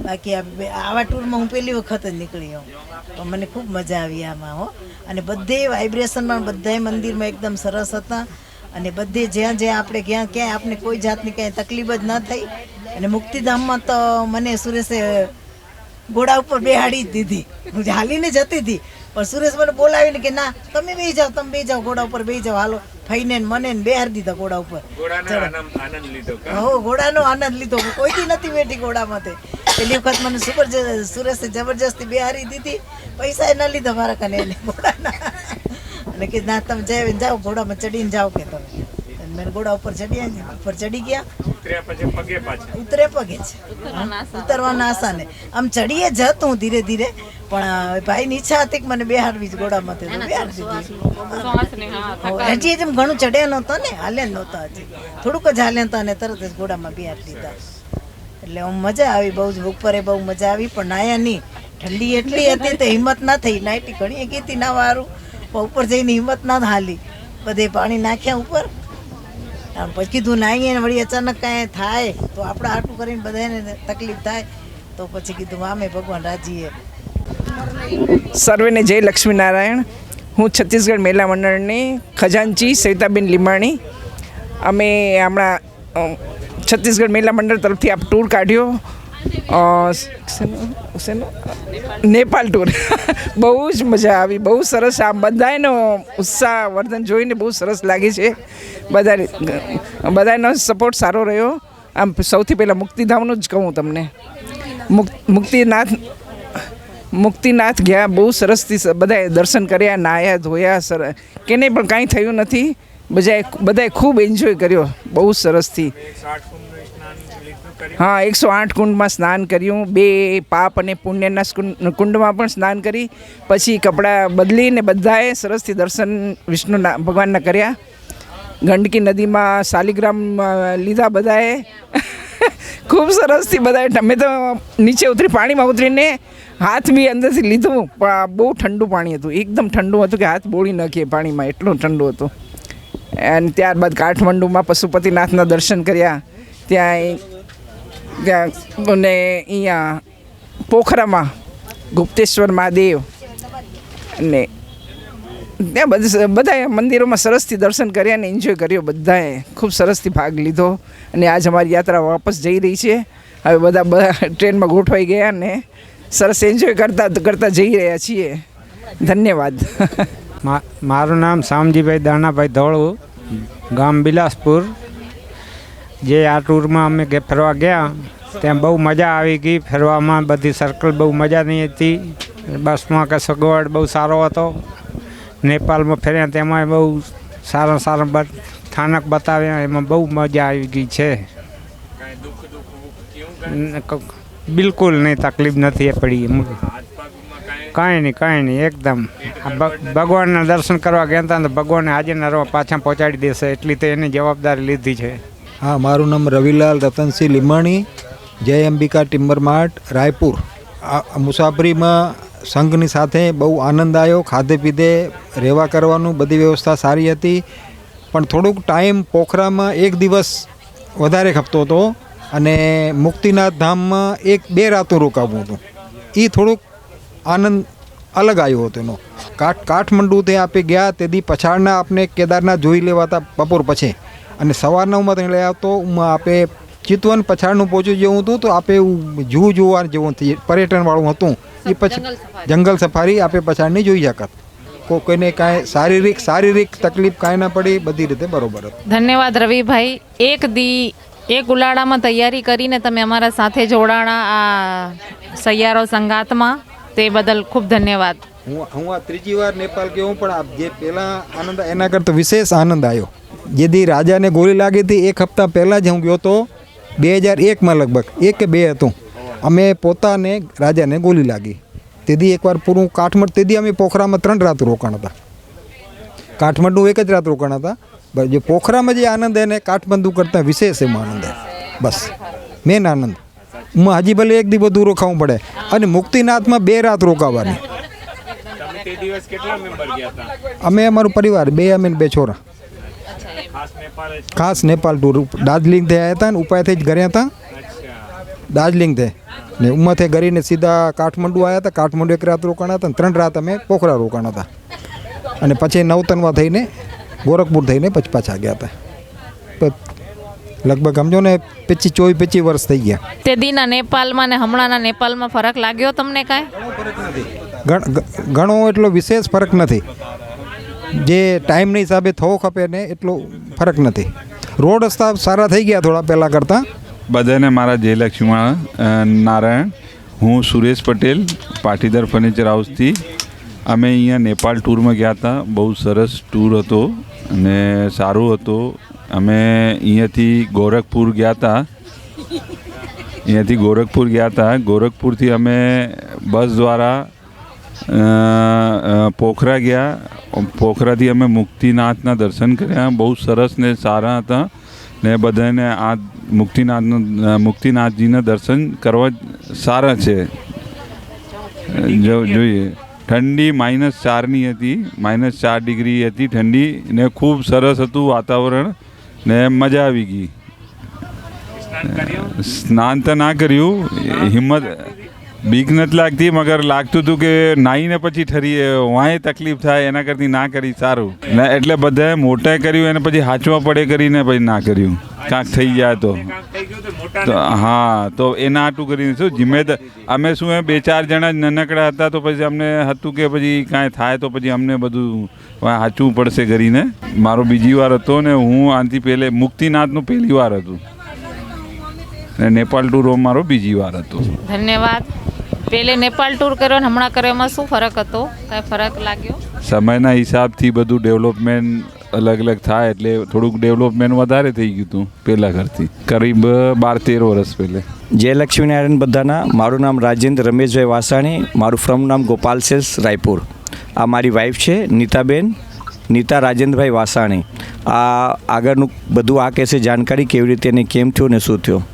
Speaker 12: બાકી આવા ટૂરમાં હું પહેલી વખત જ નીકળી હોઉં. તો મને ખૂબ મજા આવી આમાં હો. અને બધે વાઇબ્રેશનમાં બધાય મંદિરમાં એકદમ સરસ હતા. અને બધે જ્યાં જ્યાં આપણે ક્યાંય આપણે કોઈ જાતની કાંઈ તકલીફ જ ન થઈ. અને મુક્તિધામમાં તો મને સુરેશે ઘોડા ઉપર બેહાડી જ દીધી. હું હાલીને જતી હતી પણ સુરેશ મને બોલાવીને કે ના તમે બેસી જાઓ ઘોડા ઉપર બેસી જાઓ, હાલો. ફઈને મને બેહારી દીધા ઘોડા ઉપર. ઘોડાનો આનંદ લીધો. કોઈથી નથી બેઠી ઘોડામાં. તે પેલી વખત મને સુરેશે જબરજસ્તી બેહારી દીધી. પૈસા ન લીધા મારા કને એને ઘોડાના. અને કે ના તમે જાઓ ઘોડામાં ચડીને જાઓ કે તમે. મેં ઘોડા ઉપર ચડી ગયા. ઉતરે પગે છે ઉતરવાના આશા ને આમ ચડીએ જત હું ધીરે ધીરે. પણ ભાઈની ઈચ્છા હતી કે મને બેહાડવી જ ઘોડામાં. હજી જેમ ઘણું ચડ્યા નહોતા ને, હાલ્યા નહોતા. હજી થોડુંક જ હાલ્યા હતા અને તરત જ ઘોડામાં બેહાડી દીધા. એટલે આમ મજા આવી બહુ જ. ઉપરે બહુ મજા આવી પણ નાયા નહીં. ઠંડી એટલી હતી તો હિંમત ના થઈ. નાઈટી ઘણી ગીતી ના વારું પણ ઉપર જઈને હિંમત ના હાલી. બધે પાણી નાખ્યા ઉપર. પછી કીધું નાહીએ ને વળી અચાનક કાંઈ થાય તો આપણે આટલું કરીને બધાને તકલીફ થાય. તો પછી કીધું આમે ભગવાન રાજીએ.
Speaker 13: સર્વેને જય લક્ષ્મીનારાયણ. હું છત્તીસગઢ મહિલા મંડળની ખજાનચી સવિતાબેન લીંબાણી. અમે હમણાં છત્તીસગઢ મહિલા મંડળ તરફથી આ ટૂર કાઢ્યો, નેપાલ ટૂર. બહુ જ મજા આવી, બહુ સરસ. આ બધાનો ઉત્સાહ વર્ધન જોઈને બહુ સરસ લાગે છે. બધાનો સપોર્ટ સારો રહ્યો. આમ સૌથી પહેલાં મુક્તિધામનું જ કહું તમને. મુક્તિનાથ ગયા, બહુ સરસથી બધાએ દર્શન કર્યા, નાહ્યા ધોયા. કેને પણ કાંઈ થયું નથી. બધાએ ખૂબ એન્જોય કર્યો, બહુ સરસથી. હા, 108 કુંડમાં સ્નાન કર્યું. 2 પાપ અને પુણ્યના કુંડમાં પણ સ્નાન કરી. પછી કપડાં બદલીને બધાએ સરસથી દર્શન વિષ્ણુ ભગવાનના કર્યા. ગંડકી નદીમાં શાલિગ્રામ લીધા બધાએ. ખૂબ સરસથી બધાએ. મેં તો નીચે ઉતરી, પાણીમાં ઉતરીને હાથ બી અંદરથી લીધું. પણ બહુ ઠંડુ પાણી હતું, એકદમ ઠંડુ હતું કે હાથ બોળી નાખીએ પાણીમાં, એટલું ઠંડુ હતું. અને ત્યારબાદ કાઠમંડુમાં પશુપતિનાથના દર્શન કર્યા. ત્યાં અને અહીંયા પોખરામાં ગુપ્તેશ્વર મહાદેવ અને ત્યાં બધા મંદિરોમાં સરસથી દર્શન કર્યા અને એન્જોય કર્યો. બધાએ ખૂબ સરસથી ભાગ લીધો. અને આજ અમારી યાત્રા વાપસ જઈ રહી છે. હવે બધા ટ્રેનમાં ગોઠવાઈ ગયા અને સરસ એન્જોય કરતા જઈ રહ્યા છીએ. ધન્યવાદ.
Speaker 14: મારું નામ શામજીભાઈ દાણાભાઈ ધોળુ, ગામ બિલાસપુર. જે આ ટૂરમાં અમે ફરવા ગયા ત્યાં બહુ મજા આવી ગઈ. ફરવામાં બધી સર્કલ બહુ મજાની હતી. બસમાં કે સગવડ બહુ સારો હતો. નેપાળમાં ફર્યા તેમાં બહુ સારા સ્થાનક બતાવ્યા. એમાં બહુ મજા આવી ગઈ છે. બિલકુલ નહીં, તકલીફ નથી પડી. કાંઈ નહીં એકદમ. ભગવાનના દર્શન કરવા ગયા હતા તો ભગવાને હાજરના રહો પાછા પહોંચાડી દેશે એટલી તો એની જવાબદારી લીધી છે.
Speaker 15: હા, મારું નામ રવિલાલ રતનસિંહ લીંબાણી, જય અંબિકા ટિમ્બર માર્ટ, રાયપુર. આ મુસાફરીમાં સંઘની સાથે બહુ આનંદ આવ્યો. ખાધે પીધે રહેવા કરવાનું બધી વ્યવસ્થા સારી હતી. પણ થોડુંક ટાઈમ પોખરામાં 1 દિવસ વધારે ખપતો હતો અને મુક્તિનાથ ધામમાં 1-2 રાતો રોકાવું હતું. એ થોડુંક આનંદ અલગ આવ્યો હતો એનો. કાઠમંડુથી આપણે ગયા તેથી પછાડના આપણે કેદારનાથ જોઈ લેવાતા બપોર પછી. અને સવારના ઉમાં લઈ આવતો આપણે ચિતવન પછાડનું પહોંચ્યું જેવું હતું તો આપણે જૂ જોવા જેવું પર્યટનવાળું હતું. એ પછી જંગલ સફારી આપણે પછાડની જોઈ શકત. કોઈને કાંઈ શારીરિક તકલીફ કાંઈ ના પડી, બધી રીતે બરોબર હતું.
Speaker 3: ધન્યવાદ રવિભાઈ. એક ઉલાળામાં તૈયારી કરીને તમે અમારા સાથે જોડાણા આ સૈયારો સંગાતમાં, તે બદલ ખૂબ ધન્યવાદ.
Speaker 15: હું આ 3જી વાર નેપાળ ગયો પણ જે પહેલાં આનંદ એના કરતાં વિશેષ આનંદ આવ્યો. જેથી રાજાને ગોળી લાગી હતી 1 હપ્તા પહેલાં જ હું ગયો હતો. 2001માં લગભગ 1 કે 2 હતું. અમે પોતાને રાજાને ગોળી લાગી. તેથી એકવાર પૂરું કાઠમંડુ, તેથી અમે પોખરામાં 3 રાત રોકાણ હતા. કાઠમંડુ 1 જ રાત રોકાણ હતા. બસ જે પોખરામાં જે આનંદ એને કાઠમંડુ કરતાં વિશેષ એમાં આનંદ. બસ મેન આનંદ. હજી ભલે એક દી બધું રોકાવું પડે અને મુક્તિનાથમાં 2 રાત રોકાવાની. અમે અમારું પરિવાર 2 અમે 2 છોરા ખાસ નેપાળ ટૂર દાર્જિલિંગથી આવ્યા હતા ને ઉપાયથી જ ઘરે હતા દાર્જિલિંગથી ને ઉમાથી કરીને સીધા કાઠમંડુ આવ્યા હતા. કાઠમંડુ 1 રાત રોકાણા હતા ને 3 રાત અમે પોખરા રોકાણા હતા અને પછી નવતનવા થઈને ગોરખપુર થઈને પછી પાછા ગયા હતા. લગભગ સમજો ને 24-25 વર્ષ થઈ ગયા.
Speaker 3: તે દીના નેપાળમાં ને હમણાંના નેપાળમાં ફરક લાગ્યો તમને કાંઈ?
Speaker 15: ઘણો એટલો વિશેષ ફરક નથી. જે ટાઈમના હિસાબે થવો ખપે ને એટલો ફરક નથી. રોડ રસ્તા સારા થઈ ગયા થોડા પહેલાં કરતાં.
Speaker 16: બધાને મારા જય લક્ષ્મણ નારાયણ. હું સુરેશ પટેલ પાટીદાર ફર્નિચર હાઉસથી. અમે અહીંયા નેપાળ ટૂરમાં ગયા હતા. બહુ સરસ ટૂર હતો અને સારું હતો. અમે અહીંયાથી ગોરખપુર ગયા હતા. ગોરખપુરથી અમે બસ દ્વારા પોખરા ગયા. પોખરાથી અમે મુક્તિનાથના દર્શન કર્યા. બહુ સરસ ને સારા હતા ને બધાને આ મુક્તિનાથજીના દર્શન કરવા સારા છે. જોઈએ ઠંડી -4 હતી, -4 ડિગ્રી હતી ઠંડી ને ખૂબ સરસ હતું વાતાવરણ ને મજા આવી ગઈ. સ્નાન તો ના કર્યું, હિંમત બીક નથી લાગતી, મગર લાગતું હતું કે નાહીને પછી ઠરી વાંય તકલીફ થાય એના કરતી ના કરી સારું ને. એટલે બધાએ મોટાએ કર્યું એને પછી હાંચવા પડે કરીને પછી ના કર્યું. કાંક થઈ જાય તો હા તો એના આટું કરીને શું જિમ્મેદાર અમે શું 2-4 જણા જ નાનકડા હતા તો પછી અમને હતું કે પછી કાંઈ થાય તો પછી અમને બધું સાચવું પડશે કરીને. મારો બીજી વાર હતો ને હું આનાથી પહેલે મુક્તિનાથનું પહેલી વાર હતું ને નેપાળ ટૂર મારો બીજી વાર હતો.
Speaker 3: ધન્યવાદ. પહેલે નેપાળ ટૂર કર્યો ને હમણાં કર્યો એમાં શું ફરક હતો? કાંઈ ફરક લાગ્યો?
Speaker 16: સમયના હિસાબથી બધું ડેવલપમેન્ટ અલગ અલગ થાય એટલે થોડુંક ડેવલપમેન્ટ વધારે થઈ ગયું હતું પહેલાં કરતી. કરીબ 12-13 વર્ષ પહેલે.
Speaker 17: જય લક્ષ્મીનારાયણ બધાના. મારું નામ રાજેન્દ્ર રમેશભાઈ વાસાણી. મારું ફ્રમ નામ ગોપાલ સેલ્સ રાયપુર. આ મારી વાઈફ છે નીતાબેન, નીતા રાજેન્દ્રભાઈ વાસાણી. આ આગળનું બધું આ કહેશે જાણકારી કેવી રીતે ને કેમ થયું ને શું થયું.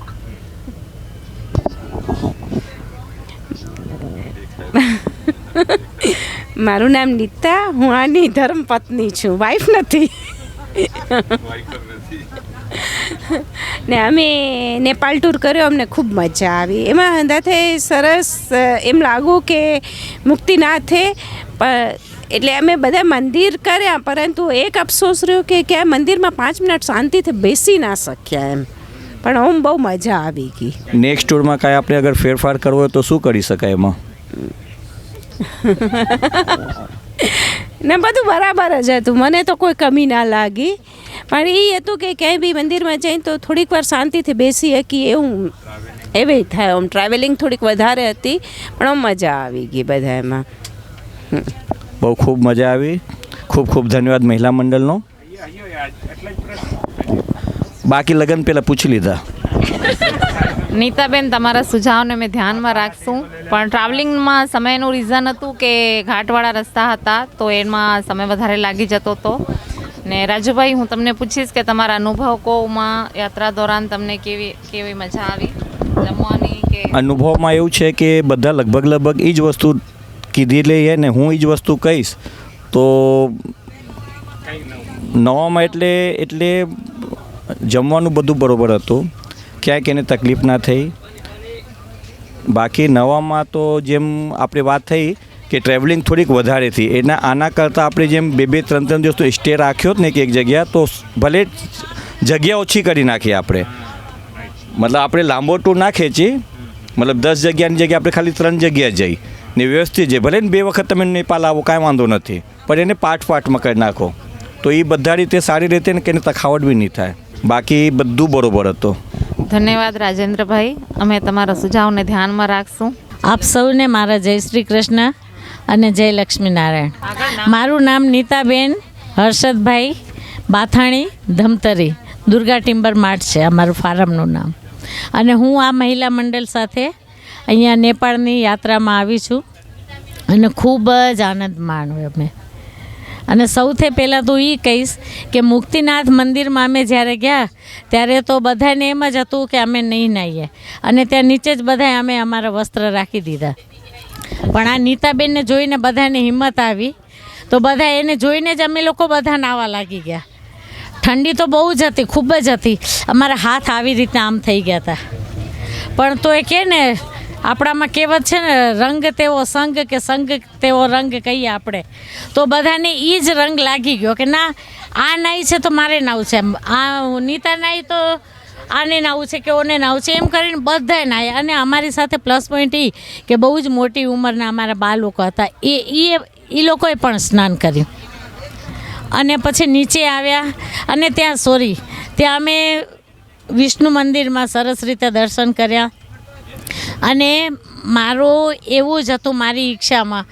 Speaker 18: મારું નામ નીતા, હું આની ધર્મપત્ની છું, વાઈફ નથી. ને અમે નેપાળ ટૂર કર્યો, અમને ખૂબ મજા આવી. એમાં અંદાજે સરસ એમ લાગ્યું કે મુક્તિનાથે એટલે અમે બધા મંદિર કર્યા, પરંતુ એક અફસોસ રહ્યો કે આ મંદિરમાં 5 મિનિટ શાંતિથી બેસી ના શક્યા એમ. પણ આમ બહુ મજા આવી ગઈ.
Speaker 17: નેક્સ્ટ ટૂરમાં કાંઈ આપણે અગર ફેરફાર કરવો હોય તો શું કરી શકાય એમાં?
Speaker 18: ને બધું બરાબર જ હતું, મને તો કોઈ કમી ના લાગી. પણ એ હતું કે ક્યાંય બી મંદિરમાં જઈને તો થોડીક વાર શાંતિથી બેસી શકીએ એવું એવી થાય. આમ ટ્રાવેલિંગ થોડીક વધારે હતી પણ આમ મજા આવી ગઈ બધા એમાં.
Speaker 17: બહુ ખૂબ મજા આવી. ખૂબ ખૂબ ધન્યવાદ મહિલા મંડળનો. બાકી લગ્ન પહેલાં પૂછી લીધા.
Speaker 3: નીતાબેન, તમારા સુઝાવને મેં ધ્યાનમાં રાખશું. પણ ટ્રાવેલિંગમાં સમયનું રીઝન હતું કે ઘાટવાળા રસ્તા હતા તો એમાં સમય વધારે લાગી જતો હતો. ને રાજુભાઈ, હું તમને પૂછીશ કે તમારા અનુભવ કોમાં યાત્રા દોરાન તમને કેવી મજા આવી જમવાની કે?
Speaker 17: અનુભવમાં એવું છે કે બધા લગભગ એ જ વસ્તુ કીધી લઈએ ને હું એ જ વસ્તુ કહીશ તો નવામાં એટલે જમવાનું બધું બરાબર હતું, ક્યાંક એને તકલીફ ના થઈ. બાકી નવામાં તો જેમ આપણે વાત થઈ કે ટ્રાવેલિંગ થોડીક વધારે થઈ આના કરતાં આપણે જેમ 2-3 દિવસ તો સ્ટે રાખ્યો જ ને એક જગ્યા તો ભલે જગ્યા ઓછી કરી નાખી આપણે. મતલબ આપણે લાંબો ટૂર ના ખેંચી, મતલબ 10 જગ્યાની જગ્યાએ આપણે ખાલી 3 જગ્યા જઈ ને વ્યવસ્થિત જઈ. ભલે ને 2 વખત તમે નેપાળ આવો કાંઈ વાંધો નથી, પણ એને પાર્ટમાં કરી નાખો તો એ બધા રીતે સારી રીતે ને કે તખાવટ બી નહીં થાય. બાકી બધું બરોબર હતું.
Speaker 3: ધન્યવાદ રાજેન્દ્રભાઈ, અમે તમારા સુઝાવને ધ્યાનમાં રાખશું.
Speaker 19: આપ સૌને મારા જય શ્રી કૃષ્ણ અને જય લક્ષ્મીનારાયણ. મારું નામ નીતાબેન હર્ષદભાઈ બાથાણી ધમતરી, દુર્ગા ટિમ્બર માર્ટ છે અમારું ફાર્મનું નામ. અને હું આ મહિલા મંડળ સાથે અહીંયા નેપાળની યાત્રામાં આવી છું અને ખૂબ જ આનંદ માણ્યો અમે. અને સૌથી પહેલાં તો એ કહીશ કે મુક્તિનાથ મંદિરમાં અમે જ્યારે ગયા ત્યારે તો બધાને એમ જ હતું કે અમે નહીં નાહીએ, અને ત્યાં નીચે જ બધાએ અમે અમારા વસ્ત્ર રાખી દીધા. પણ આ નીતાબેનને જોઈને બધાને હિંમત આવી, તો બધા એને જોઈને જ અમે લોકો બધા નાવા લાગી ગયા. ઠંડી તો બહુ જ હતી, ખૂબ જ હતી. અમારા હાથ આવી રીતે આમ થઈ ગયા હતા. પણ તો એ કહે ને, આપણામાં કહેવત છે ને, રંગ તેવો સંગ કે સંગ તેવો રંગ કહીએ આપણે, તો બધાને એ જ રંગ લાગી ગયો કે ના, આ નાઈ છે તો મારે નાવું છે, આ નીતા નાઈ તો આને નાવું છે કે ઓને નાવું છે, એમ કરીને બધાએ નાહ્યા. અને અમારી સાથે પ્લસ પોઈન્ટ એ કે બહુ જ મોટી ઉંમરના અમારા બા લોકો હતા, એ લોકોએ પણ સ્નાન કર્યું. અને પછી નીચે આવ્યા અને ત્યાં અમે વિષ્ણુ મંદિરમાં સરસ રીતે દર્શન કર્યા. અને મારું એવું જ હતું, મારી ઈચ્છામાં,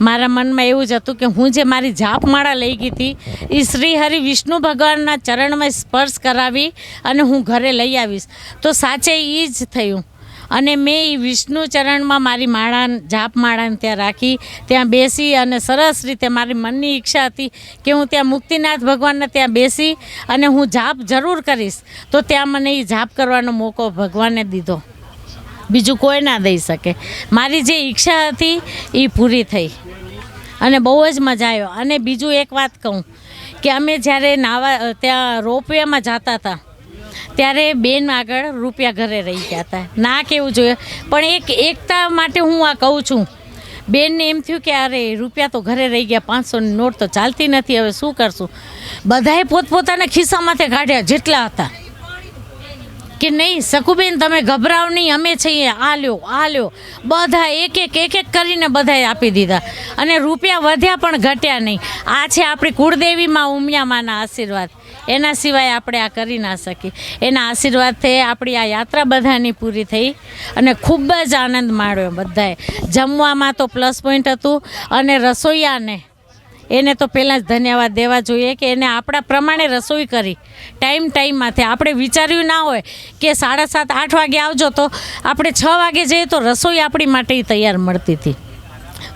Speaker 19: મારા મનમાં એવું જ હતું કે હું જે મારી જાપમાળા લઈ ગઈ હતી એ શ્રી હરિ વિષ્ણુ ભગવાનના ચરણમાં સ્પર્શ કરાવી અને હું ઘરે લઈ આવીશ. તો સાચે એ જ થયું. અને મેં એ વિષ્ણુ ચરણમાં મારી જાપમાળાને ત્યાં રાખી, ત્યાં બેસી અને સરસ રીતે મારી મનની ઈચ્છા હતી કે હું ત્યાં મુક્તિનાથ ભગવાનને ત્યાં બેસી અને હું જાપ જરૂર કરીશ. તો ત્યાં મને એ જાપ કરવાનો મોકો ભગવાને દીધો, બીજું કોઈ ના દઈ શકે. મારી જે ઈચ્છા હતી એ પૂરી થઈ અને બહુ જ મજા આવ્યો. અને બીજું એક વાત કહું કે અમે જ્યારે ત્યાં રોપવેમાં જતા હતા ત્યારે બેન આગળ રૂપિયા ઘરે રહી ગયા હતા. ના કહેવું જોઈએ, પણ એક એકતા માટે હું આ કહું છું. બેનને એમ થયું કે અરે રૂપિયા તો ઘરે રહી ગયા, 500ની નોટ તો ચાલતી નથી, હવે શું કરશું? બધાએ પોતપોતાના ખિસ્સામાંથી કાઢ્યા જેટલા હતા કે નહીં શકુબેન તમે ગભરાવ નહીં, અમે છીએ, આ લ્યો. બધા એક એક કરીને બધાએ આપી દીધા. અને રૂપિયા વધ્યા પણ ઘટ્યા નહીં. આ છે આપણી કુળદેવીમાં ઉમિયામાના આશીર્વાદ, એના સિવાય આપણે આ કરી ના શકીએ. એના આશીર્વાદથી આપણી આ યાત્રા બધાની પૂરી થઈ અને ખૂબ જ આનંદ માણ્યો બધાએ. જમવામાં તો પ્લસ પોઈન્ટ હતું. અને રસોઈયાને એને તો પહેલાં જ ધન્યવાદ દેવા જોઈએ કે એને આપણા પ્રમાણે રસોઈ કરી ટાઈમમાંથી. આપણે વિચાર્યું ના હોય કે 7:30 8 વાગે આવજો, તો આપણે 6 વાગે જઈએ તો રસોઈ આપણી માટે તૈયાર મળતી હતી.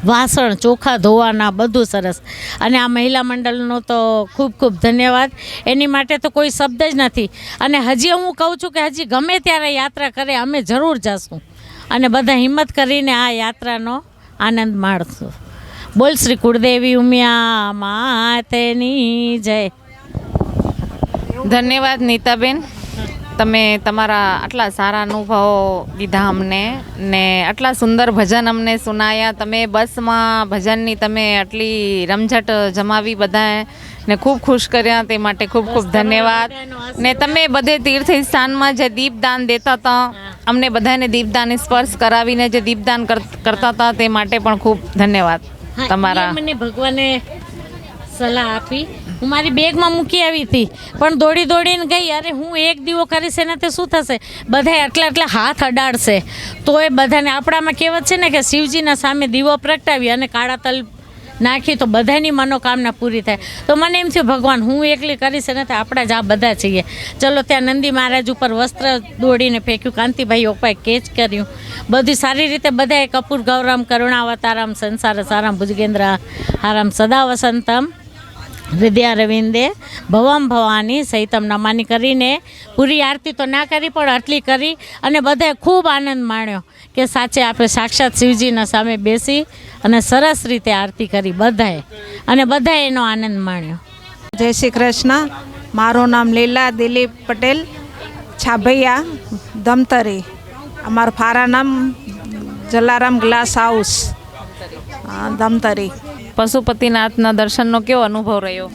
Speaker 19: વાસણ ચોખા ધોવાના બધું સરસ. અને આ મહિલા મંડળનો તો ખૂબ ખૂબ ધન્યવાદ, એની માટે તો કોઈ શબ્દ જ નથી. અને હજી હું કહું છું કે હજી ગમે ત્યારે યાત્રા કરે અમે જરૂર જઈશું અને બધા હિંમત કરીને આ યાત્રાનો આનંદ માણશું. બોલ શ્રી કુળદેવી ઉમિયા માતની જય.
Speaker 3: ધન્યવાદ નીતાબેન, તમે તમારા આટલા સારા અનુભવો દીધા અમને, ને આટલા સુંદર ભજન અમને સુનાયા. તમે બસમાં ભજનની તમે આટલી રમઝટ જમાવી બધાએ ને ખૂબ ખુશ કર્યા, તે માટે ખૂબ ખૂબ ધન્યવાદ. ને તમે બધે તીર્થ સ્થાનમાં જે દીપદાન દેતા હતા, અમને બધાને દીપદાન સ્પર્શ કરાવીને જે દીપદાન કરતા હતા તે માટે પણ ખૂબ ધન્યવાદ તમારા.
Speaker 19: મને ભગવાને સલાહ આપી, હું મારી બેગમાં મૂકી આવી હતી પણ દોડીને ગઈ. અરે હું એક દીવો કરીશ એનાથી શું થશે? બધાએ આટલા હાથ અડાડશે તો એ બધાને, આપણામાં કહેવત છે ને કે શિવજીના સામે દીવો પ્રગટાવી અને કાળા તલ નાખી તો બધાની મનોકામના પૂરી થાય. તો મને એમ થયું ભગવાન હું એકલી કરીશ એનાથી આપણા જ આ બધા છીએ. ચલો ત્યાં નંદી મહારાજ ઉપર વસ્ત્ર દોડીને ફેંક્યું, કાંતિભાઈ ઓપાએ કેચ કર્યું, બધી સારી રીતે બધાએ કપૂર ગૌરમ કરુણાવતારામ સંસાર સારામ ભુજગેન્દ્ર હારામ સદા વસંતમ હૃદય રવિંદે ભવમ ભવાની સહિતમ નમાની કરીને પૂરી આરતી તો ના કરી પણ આટલી કરી અને બધાએ ખૂબ આનંદ માણ્યો કે સાચે આપણે સાક્ષાત શિવજીના સામે બેસી અને સરસ રીતે આરતી કરી બધાએ, અને બધાએ એનો આનંદ માણ્યો.
Speaker 20: જય શ્રી કૃષ્ણ. મારું નામ લીલા દિલીપ પટેલ, છાભૈયા ધમતરી. અમારું ફારા નામ જલારામ ગ્લાસ હાઉસ ધમતરી.
Speaker 3: પશુપતિનાથના દર્શનનો કેવો અનુભવ રહ્યો?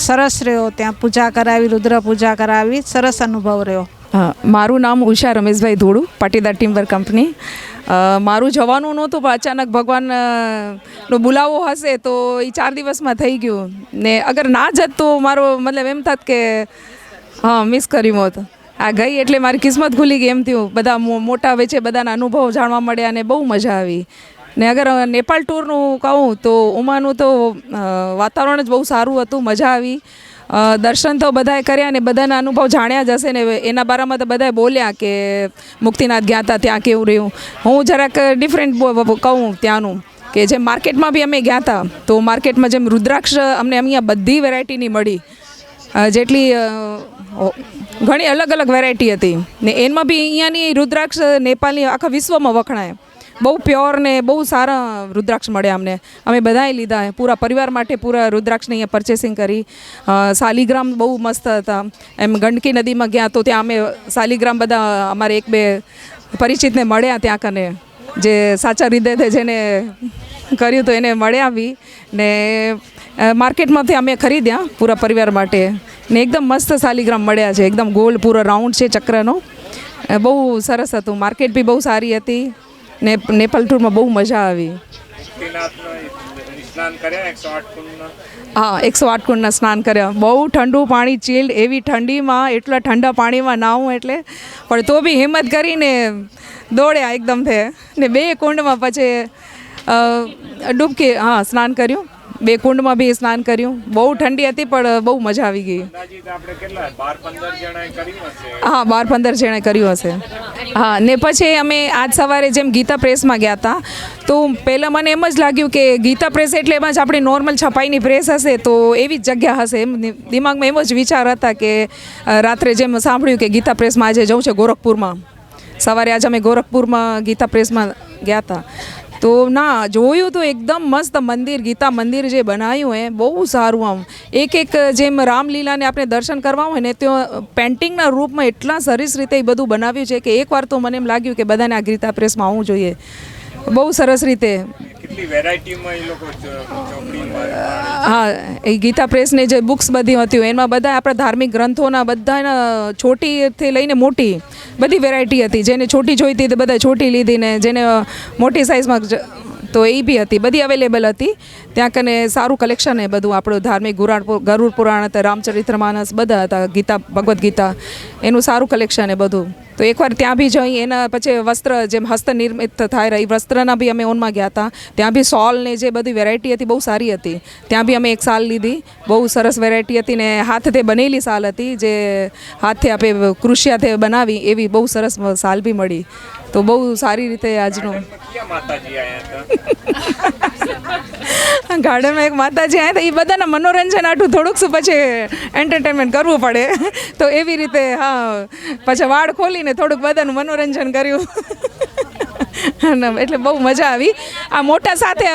Speaker 20: સરસ રહ્યો. ત્યાં પૂજા કરાવી, રુદ્ર પૂજા કરાવી, સરસ અનુભવ રહ્યો.
Speaker 21: મારું નામ ઉષા રમેશભાઈ ધોળુ, પાટીદાર ટિમ્બર કંપની. મારું જવાનું નહોતું પણ અચાનક ભગવાનનો બોલાવો હશે તો એ 4 દિવસમાં થઈ ગયું. ને અગર ના જત તો મારો મતલબ એમ થાત કે મિસ કર્યું હોત. આ ગઈ એટલે મારી કિસ્મત ખુલી ગઈ એમ થયું. બધા મોટા વેચે બધાના અનુભવ જાણવા મળ્યા અને બહુ મજા આવી. ને અગર નેપાળ ટૂરનું કહું તો ઉમાનું તો વાતાવરણ જ બહુ સારું હતું, મજા આવી. દર્શન તો બધાએ કર્યા ને બધાના અનુભવ જાણ્યા જ હશે ને એના બારામાં તો બધાએ બોલ્યા કે મુક્તિનાથ ગયા હતા ત્યાં કેવું રહ્યું. હું જરાક ડિફરન્ટ કહું ત્યાંનું કે જેમ માર્કેટમાં બી અમે ગયા હતા તો માર્કેટમાં જેમ રુદ્રાક્ષ અમને અહીંયા બધી વેરાયટીની મળી, જેટલી ઘણી અલગ અલગ વેરાયટી હતી ને એમાં બી અહીંયાની રુદ્રાક્ષ નેપાળની આખા વિશ્વમાં વખણાય. બહુ પ્યોર ને બહુ સારા રુદ્રાક્ષ મળ્યા અમને. અમે બધાએ લીધા, પૂરા પરિવાર માટે પૂરા રુદ્રાક્ષને અહીંયા પરચેસિંગ કરી. શાલિગ્રામ બહુ મસ્ત હતા. એમ ગંડકી નદીમાં ગયા તો ત્યાં અમે શાલિગ્રામ બધા અમારે એક બે પરિચિતને મળ્યા ત્યાં કને, જે સાચા હૃદયથી જેને કર્યું તો એને મળ્યા બી ને માર્કેટમાંથી અમે ખરીદ્યા પૂરા પરિવાર માટે ને એકદમ મસ્ત શાલિગ્રામ મળ્યા છે, એકદમ ગોલ પૂરો રાઉન્ડ છે ચક્રનો. બહુ સરસ હતું. માર્કેટ બી બહુ સારી હતી ને નેપાળ ટૂરમાં બહુ મજા આવી. હા, 108 કુંડના સ્નાન કર્યા. બહુ ઠંડુ પાણી, ચીલ્ડ, એવી ઠંડીમાં એટલા ઠંડા પાણીમાં નાહું એટલે, પણ તો બી હિંમત કરીને દોડ્યા એકદમ થે ને 2 કુંડમાં પછી ડૂબકી સ્નાન કર્યું. 2 કુંડમાં બી સ્નાન કર્યું. બહુ ઠંડી હતી પણ બહુ મજા આવી ગઈ. હા, 12-15 જણે કર્યું હશે. હા, ને પછી અમે આજ સવારે જેમ ગીતા પ્રેસમાં ગયા હતા તો પહેલાં મને એમ જ લાગ્યું કે ગીતા પ્રેસ એટલે એમાં જ આપણી નોર્મલ છપાઈની પ્રેસ હશે તો એવી જ જગ્યા હશે, એમ દિમાગમાં એમ જ વિચાર હતા કે રાત્રે જેમ સાંભળ્યું કે ગીતા પ્રેસમાં આજે જવું છે ગોરખપુરમાં. સવારે આજે અમે ગોરખપુરમાં ગીતા પ્રેસમાં ગયા હતા તો ના જોયું તો એકદમ મસ્ત મંદિર, ગીતા મંદિર જે બનાવ્યું હે બહુ સારું. આમ એક જેમ રામલીલાને આપણે દર્શન કરવા હોય ને તો પેન્ટિંગના રૂપમાં એટલા સરસ રીતે એ બધું બનાવ્યું છે કે એકવાર તો મને એમ લાગ્યું કે બધાને આ ગીતા પ્રેસમાં આવવું જોઈએ. બહુ સરસ રીતે. હા, એ ગીતા પ્રેસની જે બુક્સ બધી હતી એમાં બધા આપણા ધાર્મિક ગ્રંથોના બધાના છોટીથી લઈને મોટી બધી વેરાયટી હતી. જેને છોટી જોઈતી તે બધા છોટી લીધી ને જેને મોટી સાઇઝમાં તો એ બી હતી, બધી અવેલેબલ હતી. ત્યાં કને સારું કલેક્શન એ બધું આપણું ધાર્મિક ગરુડ પુરાણ હતા, રામચરિત્રમાનસ બધા હતા, ગીતા, ભગવદ્ ગીતા, એનું સારું કલેક્શન એ બધું. તો એકવાર ત્યાં બી જઈ એના પછી વસ્ત્ર જેમ હસ્ત નિર્મિત થાય એ વસ્ત્રના બી અમે ઓનમાં ગયા હતા. ત્યાં બી સોલ ને જે બધી વેરાયટી હતી બહુ સારી હતી. ત્યાં બી અમે એક સાલ લીધી, બહુ સરસ વેરાયટી હતી ને હાથથી બનેલી સાલ હતી, જે હાથથી આપણે કૃષિયાથી બનાવી એવી બહુ સરસ સાલ બી મળી. તો બહુ સારી રીતે આજનું ગાર્ડનમાં એક માતાજી આવ્યા હતા. એ બધાના મનોરંજન આટું થોડુંક શું પછી એન્ટરટેનમેન્ટ કરવું પડે તો એવી રીતે હા પછી વાળ ખોલીને થોડુંક બધાનું મનોરંજન કર્યું. એટલે બહુ મજા આવી. આ મોટા સાથે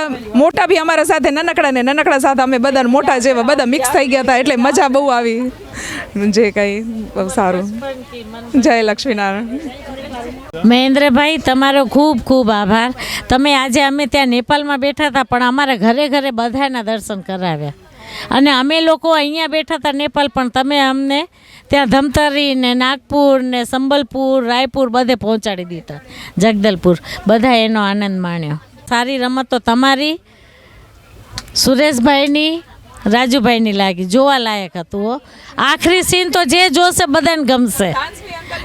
Speaker 21: મોટા બી અમારા સાથે નાનકડા ને નાનકડા સાથે અમે બધા મોટા જેવા બધા મિક્સ થઈ ગયા હતા એટલે મજા બહુ આવી. જે કંઈ બહુ સારું. જય લક્ષ્મીનારાયણ.
Speaker 19: મહેન્દ્રભાઈ, તમારો ખૂબ ખૂબ આભાર. તમે આજે અમે ત્યાં નેપાળમાં બેઠા હતા પણ અમારા ઘરે ઘરે બધાના દર્શન કરાવ્યા અને અમે લોકો અહીંયા બેઠા હતા નેપાળ પણ તમે અમને ત્યાં ધમતરી ને નાગપુર ને સંબલપુર, રાયપુર બધે પહોંચાડી દીધા, જગદલપુર, બધા એનો આનંદ માણ્યો. સારી રમત તો તમારી, સુરેશભાઈની, રાજુભાઈની લાગી, જોવા લાયક હતું. આખરી સીન તો જે જોશે બધાને ગમશે.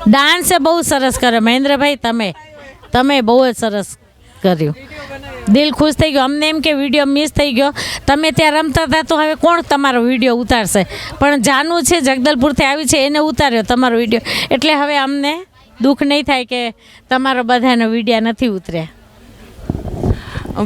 Speaker 19: ડાન્સે બહુ સરસ કર્યો મહેન્દ્રભાઈ, તમે બહુ જ સરસ કર્યું. દિલ ખુશ થઈ ગયો. અમને એમ કે વિડીયો મિસ થઈ ગયો, તમે ત્યાં રમતા હતા તો હવે કોણ તમારો વિડીયો ઉતારશે, પણ જાનું છે જગદલપુરથી આવી છે એને ઉતાર્યો તમારો વિડીયો, એટલે હવે અમને દુઃખ નહીં થાય કે તમારો બધાનો વિડીયો નથી ઉતર્યા.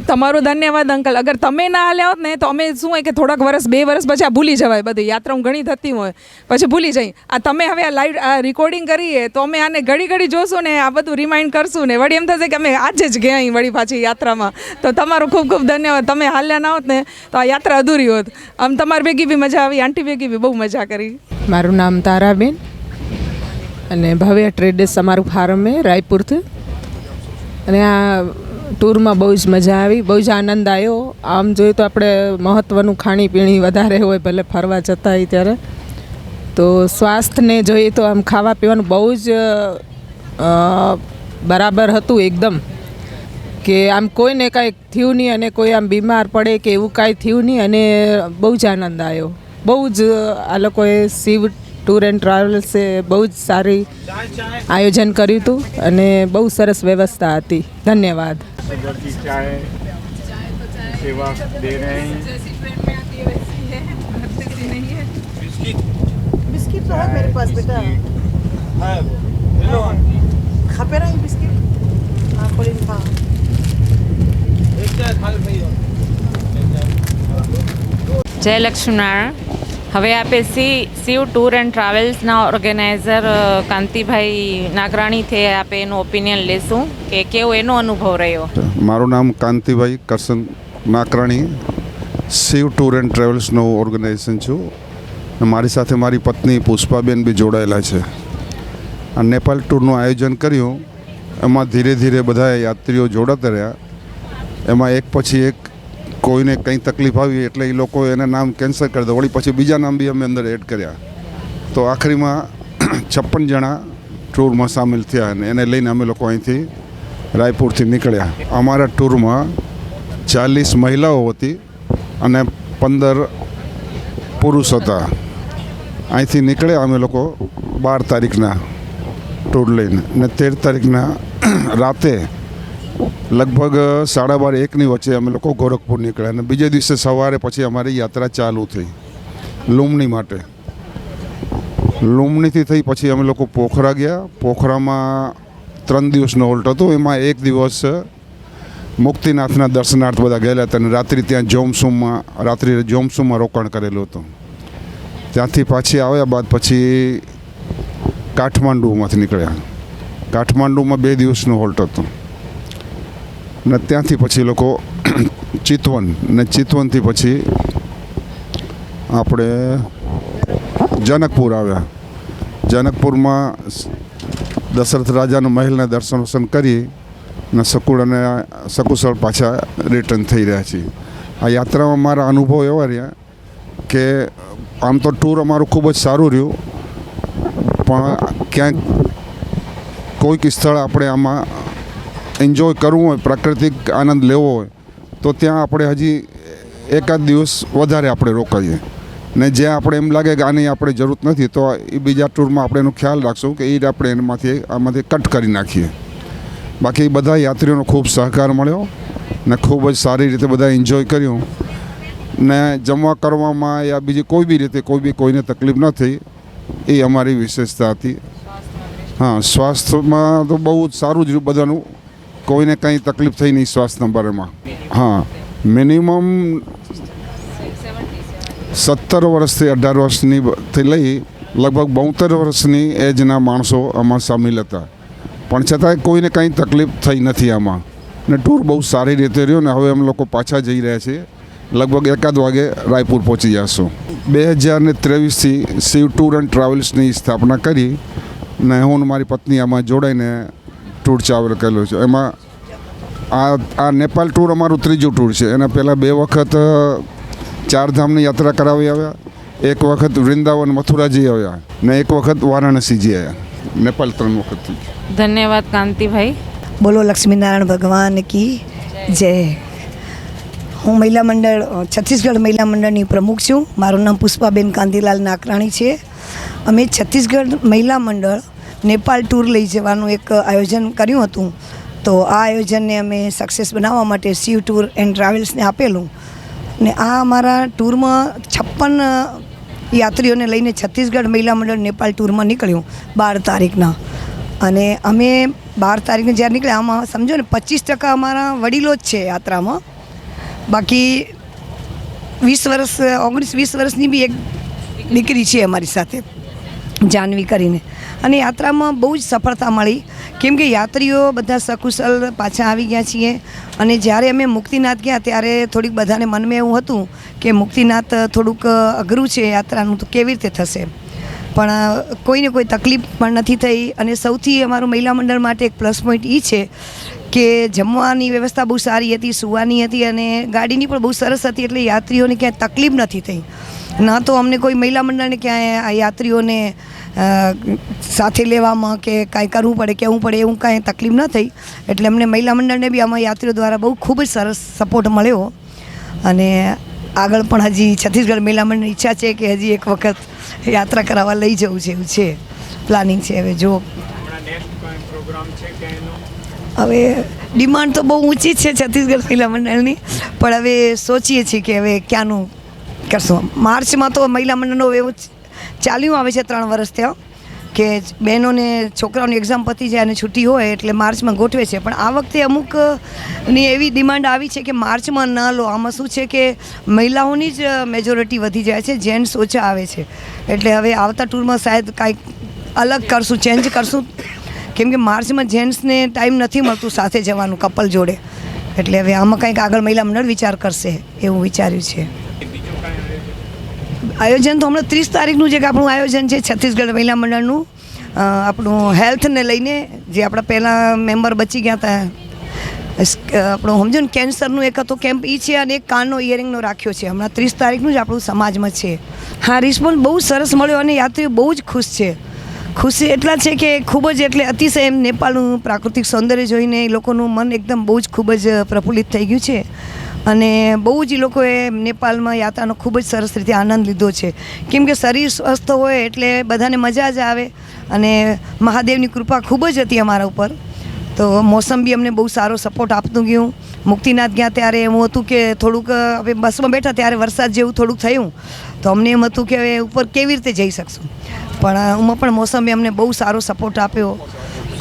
Speaker 21: તમારો ધન્યવાદ અંકલ. અગર તમે ના હાલ્યા હોત ને તો અમે શું હોય કે થોડાક વર્ષ 2 વર્ષ પછી આ ભૂલી જવાય, બધી યાત્રાઓ ઘણી થતી હોય પછી ભૂલી જાય. આ તમે હવે આ લાઈવ આ રેકોર્ડિંગ કરીએ તો અમે આને ઘડી જોશું ને આ બધું રિમાઇન્ડ કરશું ને વળી એમ થશે કે અમે આજે જ ગયા અહીં વળી પાછી યાત્રામાં. તો તમારો ખૂબ ખૂબ ધન્યવાદ. તમે હાલ્યા ના હોત ને તો આ યાત્રા અધૂરી હોત. આમ તમારી ભેગી બી મજા આવી, આંટી ભેગી બી બહુ મજા કરી.
Speaker 1: મારું નામ તારાબેન અને ભવ્ય ટ્રેડર્સ અમારું ફાર્મ છે રાયપુરથી. અને આ ટૂરમાં બહુ જ મજા આવી, બહુ જ આનંદ આવ્યો. આમ જોઈએ તો આપણે મહત્ત્વનું ખાણીપીણી વધારે હોય ભલે ફરવા જતા હોય ત્યારે, તો સ્વાસ્થ્યને જોઈએ તો આમ ખાવા પીવાનું બહુ જ બરાબર હતું એકદમ, કે આમ કોઈને કાંઈ થયું નહીં અને કોઈ આમ બીમાર પડે કે એવું કાંઈ થયું નહીં અને બહુ જ આનંદ આવ્યો. બહુ જ આ લોકોએ શિવ ટૂર એન્ડ ટ્રાવેલ્સે બહુ જ સારી આયોજન કર્યું હતું અને બહુ સરસ વ્યવસ્થા હતી. ધન્યવાદ.
Speaker 14: सेवा दे रहे हैं.
Speaker 12: बिस्किट तो है मेरे पास बेटा. खा पे रही बिस्किट. हाँ खोली खा.
Speaker 3: જય લક્ષ્મીનારાયણ. હવે આપે શિવ ટૂર એન્ડ ટ્રાવેલ્સના ઓર્ગેનાઇઝર કાંતિભાઈ નાગરાણીથી આપે એનું ઓપિનિયન લેશું કે કેવો એનો અનુભવ રહ્યો.
Speaker 2: મારું નામ કાંતિભાઈ કરશન નાકરાણી, શિવ ટૂર એન્ડ ટ્રાવેલ્સનું ઓર્ગેનાઇઝેશન છું. મારી સાથે મારી પત્ની પુષ્પાબેન બી જોડાયેલા છે. આ નેપાળ ટૂરનું આયોજન કર્યું, એમાં ધીરે ધીરે બધા યાત્રીઓ જોડાતા રહ્યા. એમાં એક પછી એક કોઈને કંઈ તકલીફ આવી એટલે એ લોકો એના નામ કેન્સલ કરી દે, વળી પછી બીજા નામ બી અમે અંદર એડ કર્યા. તો આખરીમાં 56 જણા ટૂરમાં સામેલ થયા અને એને લઈને અમે લોકો અહીંથી રાયપુરથી નીકળ્યા. અમારા ટૂરમાં 40 મહિલાઓ હતી અને 15 પુરુષ હતા. અહીંથી નીકળ્યા અમે લોકો 12 તારીખના ટૂર લઈને, ને 13 તારીખના રાતે લગભગ 12:30-1ની વચ્ચે અમે લોકો ગોરખપુર નીકળ્યા અને બીજે દિવસે સવારે પછી અમારી યાત્રા ચાલુ થઈ લુમની માટે. લુમનીથી થઈ પછી અમે લોકો પોખરા ગયા. પોખરામાં 3 દિવસનો હોલ્ટ હતો. એમાં એક દિવસ મુક્તિનાથના દર્શનાર્થ બધા ગયેલા હતા અને રાત્રિ ત્યાં જોમસુમમાં રોકાણ કરેલું હતું. ત્યાંથી પાછી આવ્યા બાદ પછી કાઠમાંડુમાંથી નીકળ્યા. કાઠમાંડુમાં 2 દિવસનો હોલ્ટ હતો ને ત્યાંથી પછી લોકો ચિતવન ને ચિતવનથી પછી આપણે જનકપુર આવ્યા. જનકપુરમાં દશરથ રાજાનો મહેલના દર્શન કરી અને સકુશળ પાછા રિટર્ન થઈ રહ્યા છીએ. આ યાત્રામાં મારા અનુભવ એવા રહ્યા કે આમ તો ટૂર અમારું ખૂબ જ સારું રહ્યું, પણ ક્યાંક કોઈક સ્થળ આપણે આમાં એન્જોય કરવું હોય, પ્રાકૃતિક આનંદ લેવો હોય તો ત્યાં આપણે હજી એકાદ દિવસ વધારે આપણે રોકાઈએ ને જ્યાં આપણે એમ લાગે કે આની આપણે જરૂર નથી તો એ બીજા ટૂરમાં આપણે એનો ખ્યાલ રાખશું કે એ આપણે આમાંથી કટ કરી નાખીએ. બાકી બધા યાત્રીઓનો ખૂબ સહકાર મળ્યો ને ખૂબ જ સારી રીતે બધા એન્જોય કર્યું ને જમવા કરવામાં યા બીજી કોઈ બી રીતે કોઈને તકલીફ ન થઈ, એ અમારી વિશેષતા હતી. હા, સ્વાસ્થ્યમાં તો બહુ જ સારું જ રહ્યું બધાનું, કોઈને કંઈ તકલીફ થઈ નહીં સ્વાસ્થ્યના બારેમાં. હા, મિનિમમ 17 વર્ષથી 18 વર્ષથી લઈ લગભગ 72 વર્ષની એજના માણસો આમાં સામેલ હતા, પણ છતાંય કોઈને કંઈ તકલીફ થઈ નથી આમાં. ને ટૂર બહુ સારી રીતે રહ્યો ને હવે અમે લોકો પાછા જઈ રહ્યા છીએ. લગભગ 1 વાગે રાયપુર પહોંચી જશું. 2023થી શિવ ટૂર એન્ડ ટ્રાવેલ્સની સ્થાપના કરી ને હું મારી પત્ની આમાં જોડાઈને ટૂર ચાલુ કરેલો છે. એમાં આ નેપાળ ટૂર અમારું 3જું ટૂર છે. એના પહેલાં 2 વખત 4 ધામની યાત્રા કરાવી આવ્યા, 1 વખત વૃંદાવન મથુરા જઈ આવ્યા ને 1 વખત વારાણસી જઈ આવ્યા. નેપાળ 3 વખત.
Speaker 3: ધન્યવાદ કાંતિભાઈ.
Speaker 22: બોલો લક્ષ્મીનારાયણ ભગવાન કી જય. હું મહિલા મંડળ છત્તીસગઢ મહિલા મંડળની પ્રમુખ છું. મારું નામ પુષ્પાબેન કાંતિલાલ નાકરાણી છે. અમે છત્તીસગઢ મહિલા મંડળ નેપાળ ટૂર લઈ જવાનું એક આયોજન કર્યું હતું. તો આ આયોજનને અમે સક્સેસ બનાવવા માટે શિવ ટૂર એન્ડ ટ્રાવેલ્સને આપેલું ને આ અમારા ટૂરમાં 56 યાત્રીઓને લઈને છત્તીસગઢ મહિલા મંડળ નેપાળ ટૂરમાં નીકળ્યું 12 તારીખના. અને અમે 12 તારીખને જ્યારે નીકળ્યા આમાં સમજો ને 25% અમારા વડીલો જ છે યાત્રામાં. બાકી 19-20 વર્ષની બી એક દીકરી છે અમારી સાથે, જાનવી કરીને. અને યાત્રામાં બહુ જ સફળતા મળી કેમ કે યાત્રીઓ બધા સકુશલ પાછા આવી ગયા છીએ. અને જ્યારે અમે મુક્તિનાથ ગયા ત્યારે થોડીક બધાને મનમાં એવું હતું કે મુક્તિનાથ થોડુંક અઘરું છે યાત્રાનું, તો કેવી રીતે થશે, પણ કોઈને કોઈ તકલીફ પણ નથી થઈ. અને સૌથી અમારું મહિલા મંડળ માટે એક પ્લસ પોઈન્ટ એ છે કે જમવાની વ્યવસ્થા બહુ સારી હતી, સુવાની હતી અને ગાડીની પણ બહુ સરસ હતી, એટલે યાત્રીઓને ક્યાંય તકલીફ નથી થઈ. ના તો અમને કોઈ મહિલા મંડળને ક્યાંય આ યાત્રીઓને સાથે લેવામાં કે કાંઈ કરવું પડે કહેવું પડે એવું કાંઈ તકલીફ ન થઈ. એટલે અમને મહિલા મંડળને બી આમાં યાત્રીઓ દ્વારા બહુ ખૂબ જ સરસ સપોર્ટ મળ્યો. અને આગળ પણ હજી છત્તીસગઢ મહિલા મંડળની ઈચ્છા છે કે હજી એક વખત યાત્રા કરાવવા લઈ જવું છે, એવું છે પ્લાનિંગ છે. હવે જો હવે ડિમાન્ડ તો બહુ ઊંચી છે છત્તીસગઢ મહિલા મંડળની, પણ હવે સોચીએ છીએ કે હવે ક્યાંનું કરશું. માર્ચમાં તો મહિલા મંડળનો એવું ચાલ્યું આવે છે 3 વર્ષ થયા કે બહેનોને છોકરાઓની એક્ઝામ પતી જાય અને છૂટી હોય એટલે માર્ચમાં ગોઠવે છે, પણ આ વખતે અમુકની એવી ડિમાન્ડ આવી છે કે માર્ચમાં ન લો. આમાં શું છે કે મહિલાઓની જ મેજોરિટી વધી જાય છે, જેન્ટ્સ ઓછા આવે છે. એટલે હવે આવતા ટૂરમાં શાયદ કાંઈક અલગ કરશું, ચેન્જ કરશું, કેમ કે માર્ચમાં જેન્ટ્સને ટાઈમ નથી મળતું સાથે જવાનું કપલ જોડે. એટલે હવે આમાં કંઈક આગળ મહિલા મંડળ વિચાર કરશે એવું વિચાર્યું છે. આયોજન તો હમણાં 30 તારીખનું જે આપણું આયોજન છે છત્તીસગઢ મહિલા મંડળનું, આપણું હેલ્થને લઈને, જે આપણા પહેલાં મેમ્બર બચી ગયા હતા, આપણું સમજો ને કેન્સરનું એક હતો કેમ્પ એ છે, અને એક કાનનો ઇયરિંગનો રાખ્યો છે હમણાં 30 તારીખનું જ આપણું સમાજમાં છે. હા, રિસ્પોન્સ બહુ સરસ મળ્યો અને યાત્રીઓ બહુ જ ખુશ છે. ખુશી એટલા છે કે ખૂબ જ એટલે અતિશય એમ નેપાળનું પ્રાકૃતિક સૌંદર્ય જોઈને એ લોકોનું મન એકદમ બહુ જ ખૂબ જ પ્રફુલ્લિત થઈ ગયું છે. અને બહુ જ એ લોકોએ નેપાળમાં યાત્રાનો ખૂબ જ સરસ રીતે આનંદ લીધો છે, કેમ કે શરીર સ્વસ્થ હોય એટલે બધાને મજા જ આવે. અને મહાદેવની કૃપા ખૂબ જ હતી અમારા ઉપર. તો મોસમ બી અમને બહુ સારો સપોર્ટ આપતું ગયું. મુક્તિનાથ ગયા ત્યારે એવું હતું કે થોડુંક હવે બસમાં બેઠા ત્યારે વરસાદ જેવું થોડુંક થયું, તો અમને એમ હતું કે હવે ઉપર કેવી રીતે જઈ શકશું, પણ એમાં પણ મોસમે અમને બહુ સારો સપોર્ટ આપ્યો.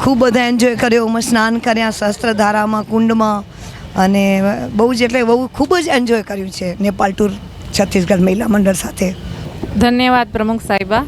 Speaker 22: ખૂબ બધા એન્જોય કર્યો, એમાં સ્નાન કર્યા સહસ્ત્રધારામાં, કુંડમાં, અને બહુ જ એટલે બહુ ખૂબ જ એન્જોય કર્યું છે નેપાળ ટૂર છત્તીસગઢ મહિલા મંડળ સાથે.
Speaker 3: ધન્યવાદ પ્રમુખ સાહેબા.